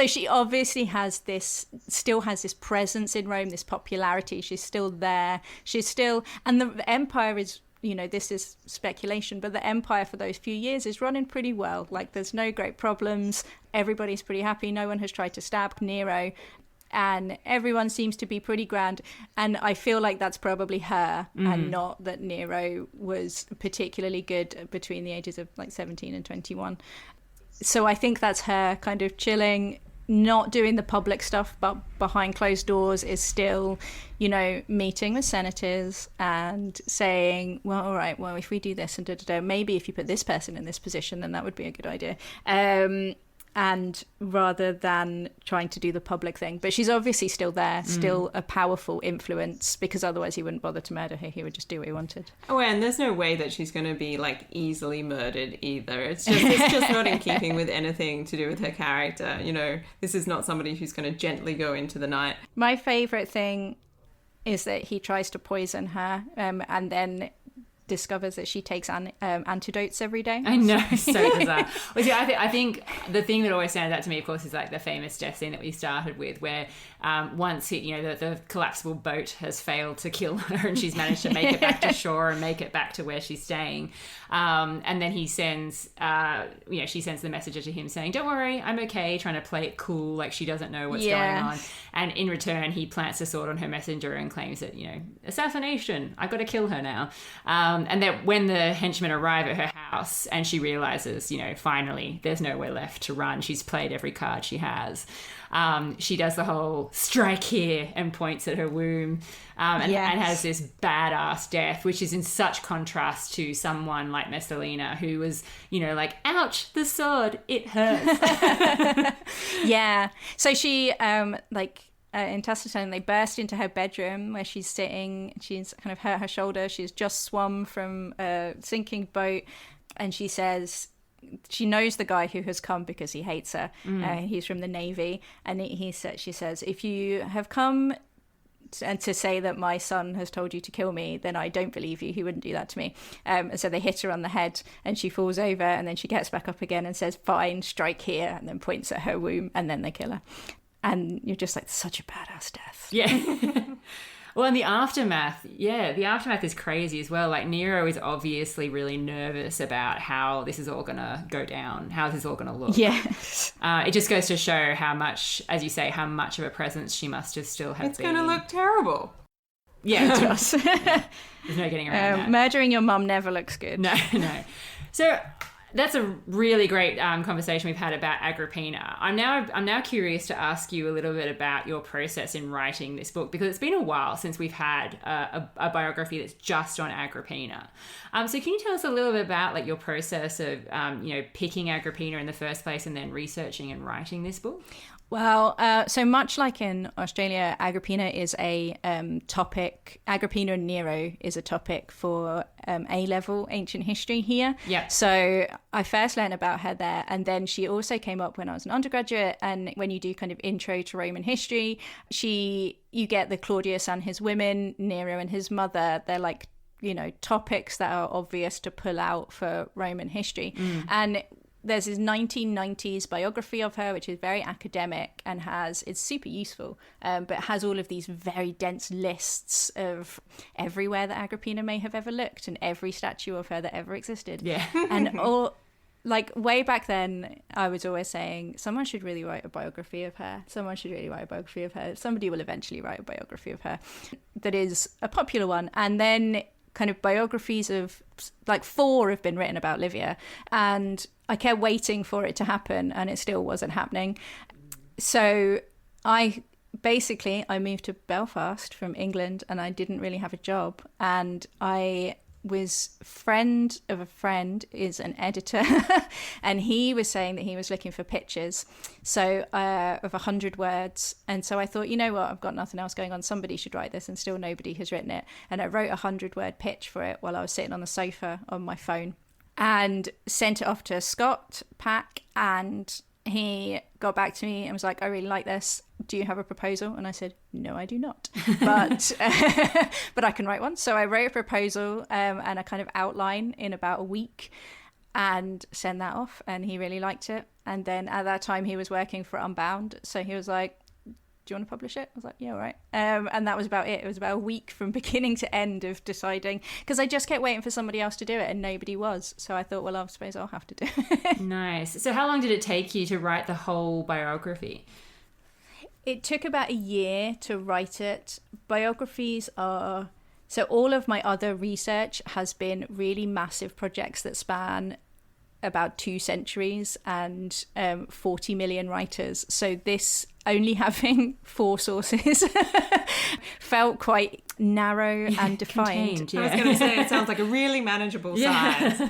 she obviously still has this presence in Rome, this popularity. She's still there. And the empire is, this is speculation, but the empire for those few years is running pretty well. Like, there's no great problems. Everybody's pretty happy. No one has tried to stab Nero. And everyone seems to be pretty grand. And I feel like that's probably her, and not that Nero was particularly good between the ages of like 17 and 21. So I think that's her kind of chilling not doing the public stuff, but behind closed doors is still, you know, meeting with senators and saying, well, all right, well, if we do this and maybe if you put this person in this position, then that would be a good idea. And rather than trying to do the public thing. But she's obviously still there, still a powerful influence, because otherwise he wouldn't bother to murder her. He would just do what he wanted. Oh, and there's no way that she's going to be, like, easily murdered either. It's just not in keeping with anything to do with her character. You know, this is not somebody who's going to gently go into the night. My favourite thing is that he tries to poison her and then discovers that she takes antidotes every day. I know, so bizarre. Well, see, I think the thing that always stands out to me, of course, is like the famous death scene that we started with, where once the collapsible boat has failed to kill her, and she's managed to make it back to shore and make it back to where she's staying, and then he sends, she sends the messenger to him saying, "Don't worry, I'm okay," trying to play it cool, like she doesn't know what's going on. And in return, he plants a sword on her messenger and claims that, assassination, I've got to kill her now. And that when the henchmen arrive at her house and she realizes, finally, there's nowhere left to run. She's played every card she has. She does the whole strike here and points at her womb and has this badass death, which is in such contrast to someone like Messalina, who was, like, ouch, the sword, it hurts. Yeah. So she, in Southon, they burst into her bedroom where she's sitting. She's kind of hurt her shoulder. She's just swum from a sinking boat. And she says, she knows the guy who has come because he hates her. He's from the Navy. And she says, if you have come and to say that my son has told you to kill me, then I don't believe you. He wouldn't do that to me. And so they hit her on the head and she falls over, and then she gets back up again and says, fine, strike here, and then points at her womb, and then they kill her. And you're just like, such a badass death. Yeah. Well, and the aftermath is crazy as well. Like, Nero is obviously really nervous about how this is all going to go down, how this is all going to look. Yes. It just goes to show how much, as you say, how much of a presence she must have still have It's going to look terrible. Yeah, it does. There's no getting around that. Murdering your mum never looks good. No. So that's a really great conversation we've had about Agrippina. I'm now curious to ask you a little bit about your process in writing this book, because it's been a while since we've had a biography that's just on Agrippina. So can you tell us a little bit about, like, your process of picking Agrippina in the first place and then researching and writing this book? Well, so much like in Australia, Agrippina is a topic. Agrippina and Nero is a topic for A-level ancient history here. Yeah. So I first learned about her there, and then she also came up when I was an undergraduate. And when you do kind of intro to Roman history, you get the Claudius and his women, Nero and his mother. They're like, topics that are obvious to pull out for Roman history. And there's this 1990s biography of her, which is very academic and it's super useful, but has all of these very dense lists of everywhere that Agrippina may have ever looked and every statue of her that ever existed. Yeah. And all, like, way back then, I was always saying, someone should really write a biography of her. Someone should really write a biography of her. Somebody will eventually write a biography of her that is a popular one. And then kind of biographies of, like, 4 have been written about Livia, and I kept waiting for it to happen and it still wasn't happening. So I moved to Belfast from England, and I didn't really have a job, and I was friend of a friend is an editor and he was saying that he was looking for pictures of 100 words, and so I thought, you know what, I've got nothing else going on, somebody should write this, and still nobody has written it. And I wrote a 100-word pitch for it while I was sitting on the sofa on my phone and sent it off to Scott Pack, and he got back to me and was like, I really like this. Do you have a proposal? And I said, no, I do not. But but I can write one. So I wrote a proposal and a kind of outline in about a week and sent that off, and he really liked it. And then at that time he was working for Unbound. So he was like, do you want to publish it? I was like, yeah, all right. And that was about it. It was about a week from beginning to end of deciding, because I just kept waiting for somebody else to do it and nobody was. So I thought, well, I suppose I'll have to do it. Nice. So how long did it take you to write the whole biography? It took about a year to write it. Biographies are... So all of my other research has been really massive projects that span about 2 centuries and 40 million writers. So this only having 4 sources felt quite narrow and defined. Contained, yeah. I was going to say, it sounds like a really manageable size.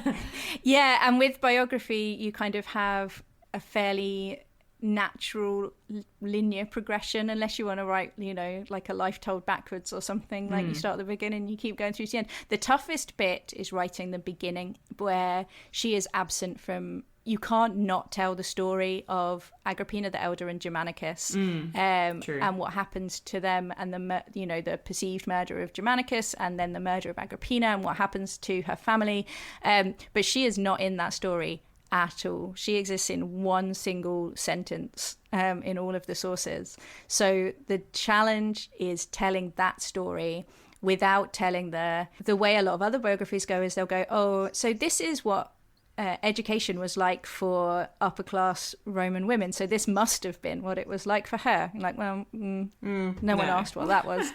Yeah, and with biography, you kind of have a fairly natural linear progression, unless you want to write, you know, like a life told backwards or something. Like you start at the beginning, you keep going through to the end. The toughest bit is writing the beginning, where she is absent from. You can't not tell the story of Agrippina the Elder and Germanicus, and what happens to them, and the perceived murder of Germanicus, and then the murder of Agrippina, and what happens to her family. But she is not in that story at all. She exists in one single sentence in all of the sources. So the challenge is telling that story without telling the way a lot of other biographies go is they'll go, oh, so this is what education was like for upper class Roman women, so this must have been what it was like for her. You're like, well, no one asked what that was.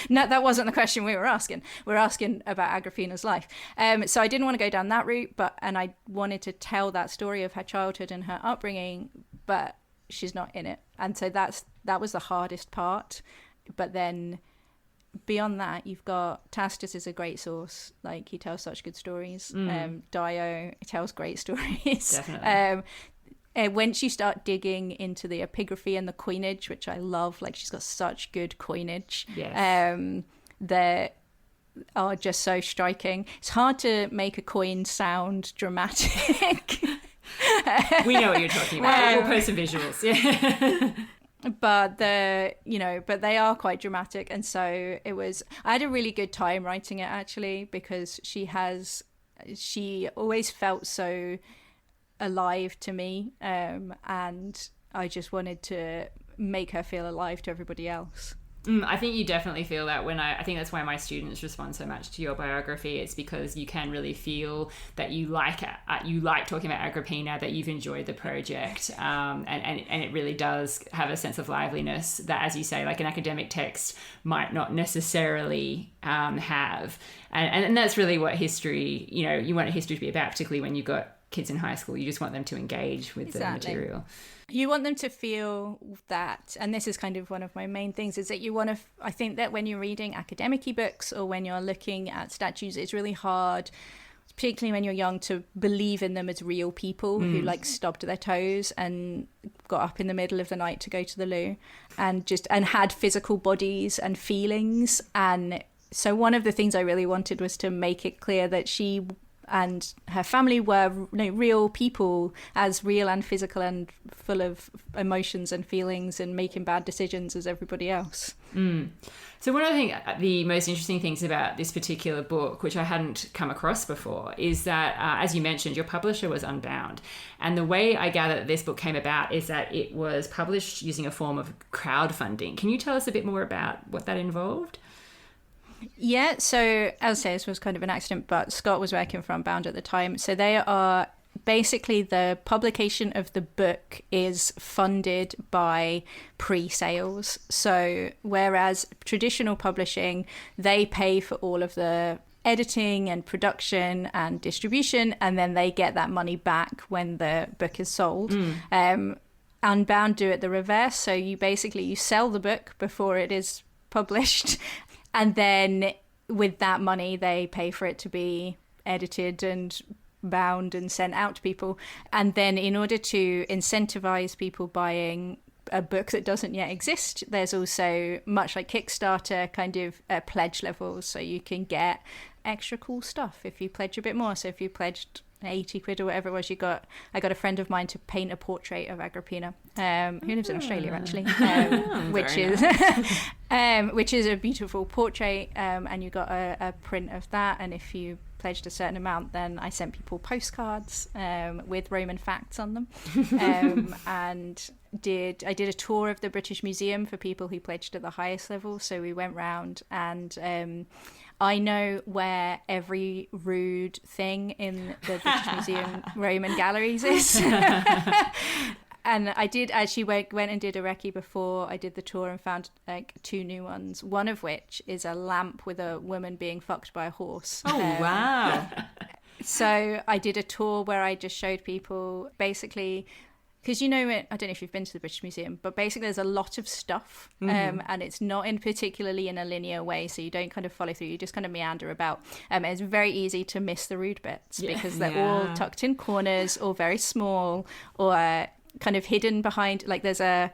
No, that wasn't the question we were asking. We're asking about Agrippina's life. So I didn't want to go down that route, and I wanted to tell that story of her childhood and her upbringing, but she's not in it. And so that was the hardest part. But then beyond that, you've got Tacitus is a great source. Like, he tells such good stories. Dio tells great stories. Definitely. Once you start digging into the epigraphy and the coinage, which I love, like, she's got such good coinage. Yes. That are just so striking. It's hard to make a coin sound dramatic. We know what you're talking about. We'll post some visuals. Yeah. But they are quite dramatic, and so I had a really good time writing it, actually, because she always felt so alive to me, and I just wanted to make her feel alive to everybody else. I think you definitely feel that I think that's why my students respond so much to your biography. It's because you can really feel that you like talking about Agrippina, that you've enjoyed the project, and it really does have a sense of liveliness that, as you say, like an academic text might not necessarily have. And that's really what history, you want history to be about, particularly when you've got kids in high school. You just want them to engage with the material. You want them to feel that, and this is kind of one of my main things, is that you want to, I think that when you're reading academic-y books or when you're looking at statues, it's really hard, particularly when you're young, to believe in them as real people who like stubbed their toes and got up in the middle of the night to go to the loo and had physical bodies and feelings. And so one of the things I really wanted was to make it clear that she and her family were real people, as real and physical and full of emotions and feelings and making bad decisions as everybody else. So one of the most interesting things about this particular book, which I hadn't come across before, is that, as you mentioned, your publisher was Unbound. And the way I gather that this book came about is that it was published using a form of crowdfunding. Can you tell us a bit more about what that involved? Yeah, so as I say, this was kind of an accident, but Scott was working for Unbound at the time. So they are basically, the publication of the book is funded by pre-sales. So whereas traditional publishing, they pay for all of the editing and production and distribution, and then they get that money back when the book is sold. Unbound do it the reverse. So you sell the book before it is published. And then with that money, they pay for it to be edited and bound and sent out to people. And then in order to incentivize people buying a book that doesn't yet exist, there's also, much like Kickstarter, kind of pledge levels. So you can get extra cool stuff if you pledge a bit more. So if you pledged 80 quid or whatever it was, I got a friend of mine to paint a portrait of Agrippina, who lives in Australia, actually, which is a beautiful portrait, and you got a print of that. And if you pledged a certain amount, then I sent people postcards with Roman facts on them, and I did a tour of the British Museum for people who pledged at the highest level. So we went round, and I know where every rude thing in the British Museum Roman galleries is. And I did actually went and did a recce before I did the tour and found like 2 new ones. One of which is a lamp with a woman being fucked by a horse. Oh, wow. So I did a tour where I just showed people basically, because I don't know if you've been to the British Museum, but basically there's a lot of stuff, and it's not particularly in a linear way, so you don't kind of follow through, you just kind of meander about. It's very easy to miss the rude bits because they're all tucked in corners or very small or kind of hidden behind, like there's a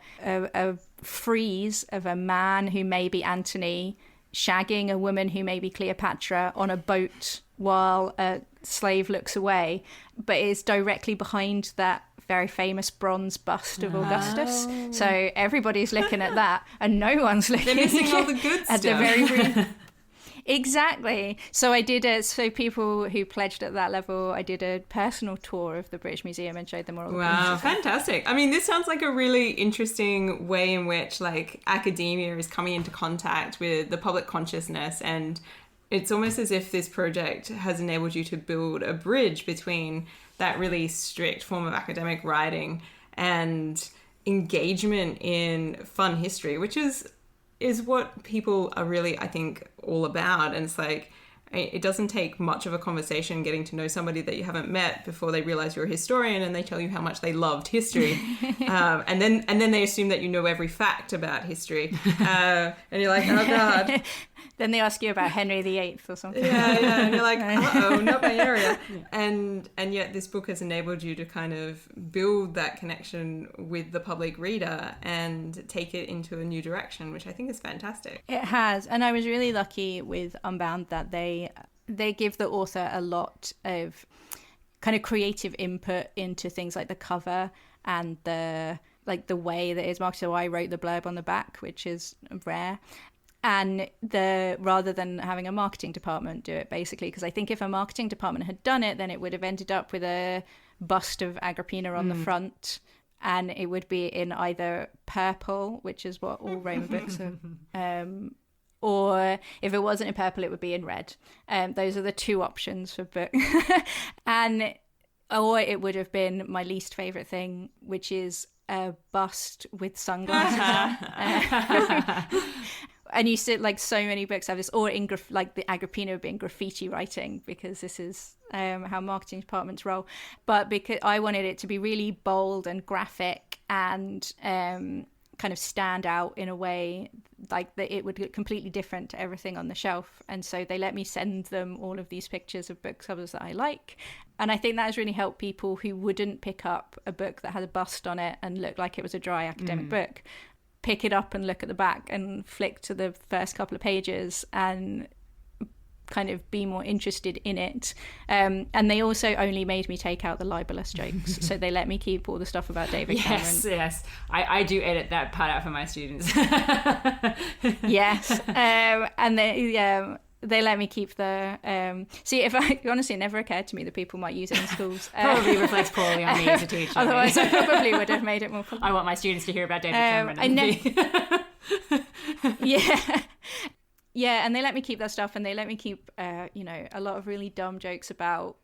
frieze of a man who may be Antony shagging a woman who may be Cleopatra on a boat while a slave looks away, but it's directly behind that very famous bronze bust of Augustus. So everybody's looking at that and no one's looking. They're missing all the good at stuff. The very Exactly. So I did it. So people who pledged at that level, I did a personal tour of the British Museum and showed them all. Wow, fantastic! I mean, this sounds like a really interesting way in which like academia is coming into contact with the public consciousness, and it's almost as if this project has enabled you to build a bridge between that really strict form of academic writing and engagement in fun history, which is what people are really, I think, all about. And it's like, it doesn't take much of a conversation getting to know somebody that you haven't met before they realize you're a historian and they tell you how much they loved history. And then they assume that you know every fact about history. And you're like, oh God. Then they ask you about Henry VIII or something. Yeah, and you're like, uh-oh, not my area. And yet this book has enabled you to kind of build that connection with the public reader and take it into a new direction, which I think is fantastic. It has, and I was really lucky with Unbound that they give the author a lot of kind of creative input into things like the cover and the way that it's marketed. So I wrote the blurb on the back, which is rare. And rather than having a marketing department do it, basically, because I think if a marketing department had done it, then it would have ended up with a bust of Agrippina on the front, and it would be in either purple, which is what all Roman books are, or if it wasn't in purple, it would be in red. Those are the two options for book. Or it would have been my least favourite thing, which is a bust with sunglasses on. And you see, like, so many books have this, or in like the Agrippina would be in graffiti writing, because this is how marketing departments roll. But because I wanted it to be really bold and graphic and kind of stand out in a way like that it would look completely different to everything on the shelf. And so they let me send them all of these pictures of book covers that I like. And I think that has really helped people who wouldn't pick up a book that had a bust on it and looked like it was a dry academic book, pick it up and look at the back and flick to the first couple of pages and kind of be more interested in it. And they also only made me take out the libelous jokes. So they let me keep all the stuff about David Cameron. Yes. I do edit that part out for my students. Yes. And they let me keep the... see, if I honestly, it never occurred to me that people might use it in schools. Probably reflects poorly on me as a teacher. Otherwise, I probably would have made it more fun. I want my students to hear about David Cameron. Yeah, and they let me keep that stuff, and they let me keep, a lot of really dumb jokes about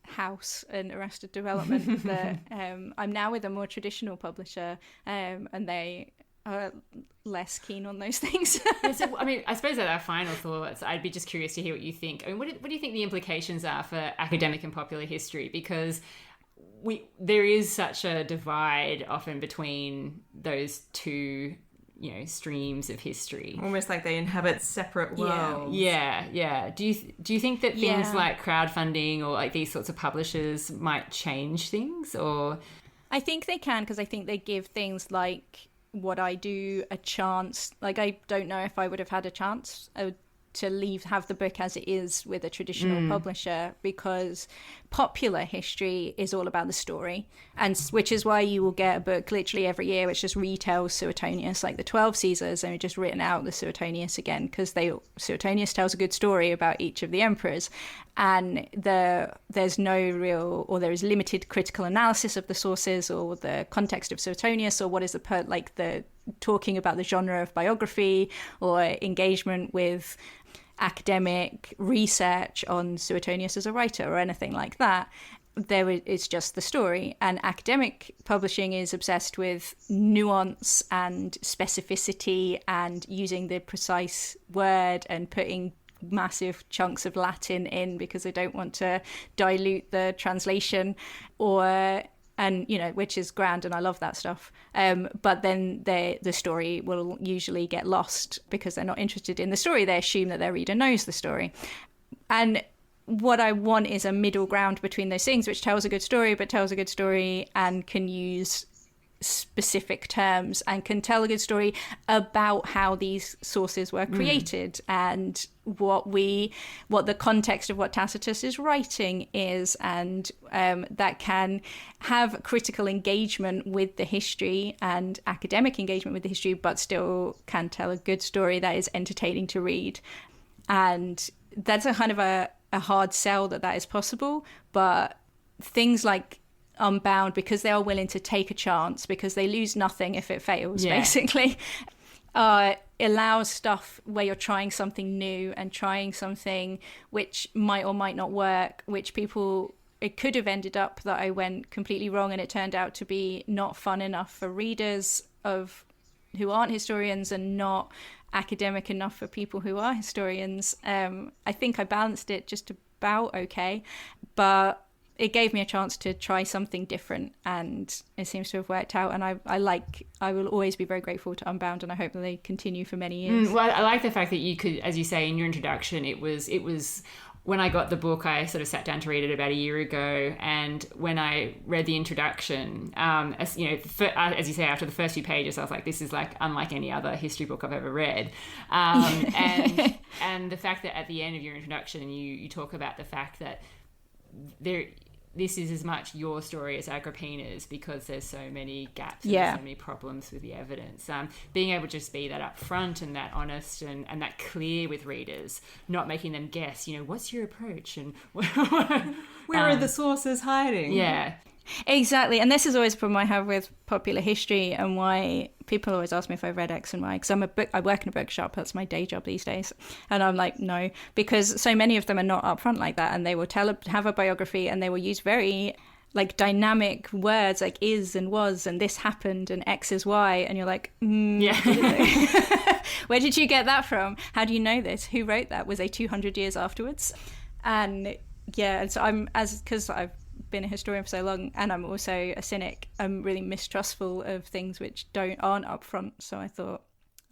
House and Arrested Development. That I'm now with a more traditional publisher, and they are less keen on those things. So, I mean, I suppose at our final thoughts, I'd be just curious to hear what you think. I mean, what do you think the implications are for academic and popular history? Because there is such a divide often between those two, streams of history. Almost like they inhabit separate worlds. Yeah. Do you think that things like crowdfunding or like these sorts of publishers might change things? Or I think they can, because I think they give things like what I do a chance. Like, I don't know if I would have had a chance to have the book as it is with a traditional publisher, because popular history is all about the story, and which is why you will get a book literally every year which just retells Suetonius, like the 12 Caesars, and just written out the Suetonius again, because Suetonius tells a good story about each of the emperors, and there's no real, or there is limited critical analysis of the sources or the context of Suetonius, or what is the talking about the genre of biography or engagement with academic research on Suetonius as a writer or anything like that. It's just the story. And academic publishing is obsessed with nuance and specificity and using the precise word and putting massive chunks of Latin in because they don't want to dilute the translation, which is grand, and I love that stuff. But then the story will usually get lost because they're not interested in the story. They assume that their reader knows the story. And what I want is a middle ground between those things, which tells a good story, but tells a good story and can use specific terms and can tell a good story about how these sources were created and what the context of what Tacitus is writing is, and that can have critical engagement with the history and academic engagement with the history, but still can tell a good story that is entertaining to read. And that's a kind of a hard sell that is possible, but things like Unbound, because they are willing to take a chance, because they lose nothing if it fails, basically, allows stuff where you're trying something new and trying something which might or might not work, which it could have ended up that I went completely wrong and it turned out to be not fun enough for readers who aren't historians and not academic enough for people who are historians. I think I balanced it just about okay, but it gave me a chance to try something different, and it seems to have worked out. And I will always be very grateful to Unbound, and I hope that they continue for many years. Well, I like the fact that you could, as you say in your introduction, it was when I got the book, I sort of sat down to read it about a year ago, and when I read the introduction, as you say, after the first few pages, I was like, this is like unlike any other history book I've ever read. And the fact that at the end of your introduction, you talk about the fact that this is as much your story as Agrippina's, because there's so many gaps and so many problems with the evidence. Being able to just be that upfront and that honest and that clear with readers, not making them guess, what's your approach and where are the sources hiding? Yeah. Exactly. And this is always a problem I have with popular history, and why people always ask me if I've read X and Y, because I work in a bookshop. That's my day job these days. And I'm like, no, because so many of them are not upfront like that, and they will have a biography and they will use very like dynamic words like is and was and this happened and X is Y, and you're like, where did you get that from? How do you know this? Who wrote that? Was they 200 years afterwards? And so because I've been a historian for so long, and I'm also a cynic, I'm really mistrustful of things which aren't upfront. So I thought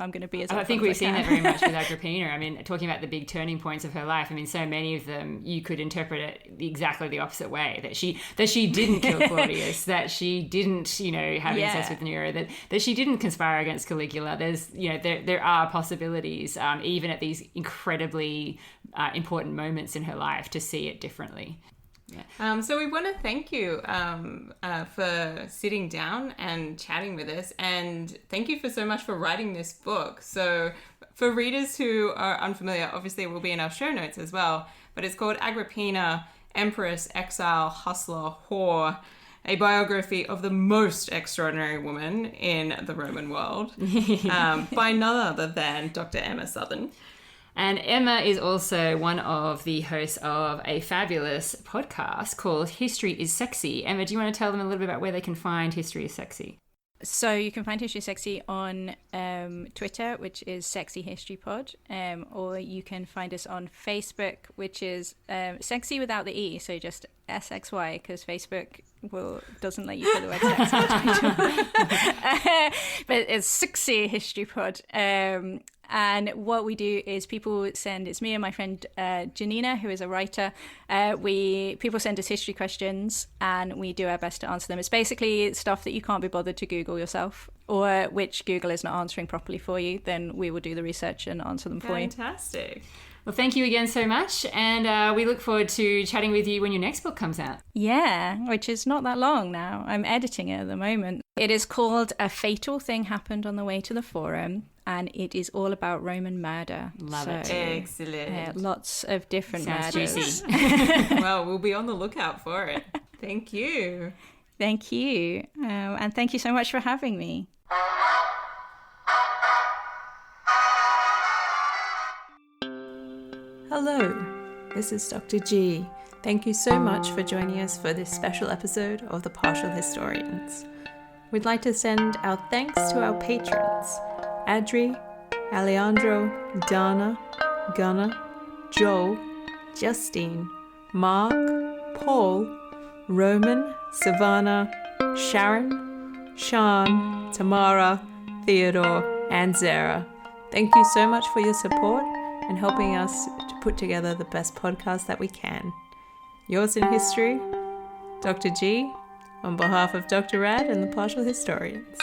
I'm going to be as upfront. I think we've seen that very much with Agrippina. I mean, talking about the big turning points of her life, I mean, so many of them you could interpret it exactly the opposite way, that she didn't kill Claudius, that she didn't have incest with Nero, that she didn't conspire against Caligula. There's there are possibilities even at these incredibly important moments in her life to see it differently. Yeah. So we want to thank you for sitting down and chatting with us, and thank you so much for writing this book. So for readers who are unfamiliar, obviously it will be in our show notes as well, but it's called Agrippina, Empress, Exile, Hustler, Whore, a biography of the most extraordinary woman in the Roman world by none other than Dr. Emma Southon. And Emma is also one of the hosts of a fabulous podcast called History is Sexy. Emma, do you want to tell them a little bit about where they can find History is Sexy? So you can find History is Sexy on Twitter, which is Sexy History Pod, or you can find us on Facebook, which is Sexy without the E, so just SXY, because Facebook doesn't let you put the word sex in the title. But it's Sexy History Pod. And what we do is it's me and my friend Janina, who is a writer. People send us history questions and we do our best to answer them. It's basically stuff that you can't be bothered to Google yourself, or which Google is not answering properly for you. Then we will do the research and answer them for you. Fantastic. Well, thank you again so much, and we look forward to chatting with you when your next book comes out. Yeah, which is not that long now. I'm editing it at the moment. It is called A Fatal Thing Happened on the Way to the Forum, and it is all about Roman murder. Love it. Excellent. Lots of different Sounds murders. juicy. Well, we'll be on the lookout for it. Thank you. Thank you. And thank you so much for having me. Hello, this is Dr. G. Thank you so much for joining us for this special episode of The Partial Historians. We'd like to send our thanks to our patrons, Adri, Alejandro, Dana, Gunnar, Joe, Justine, Mark, Paul, Roman, Savannah, Sharon, Sean, Tamara, Theodore, and Zara. Thank you so much for your support and helping us to put together the best podcast that we can. Yours in history, Dr. G, on behalf of Dr. Rad and the Partial Historians.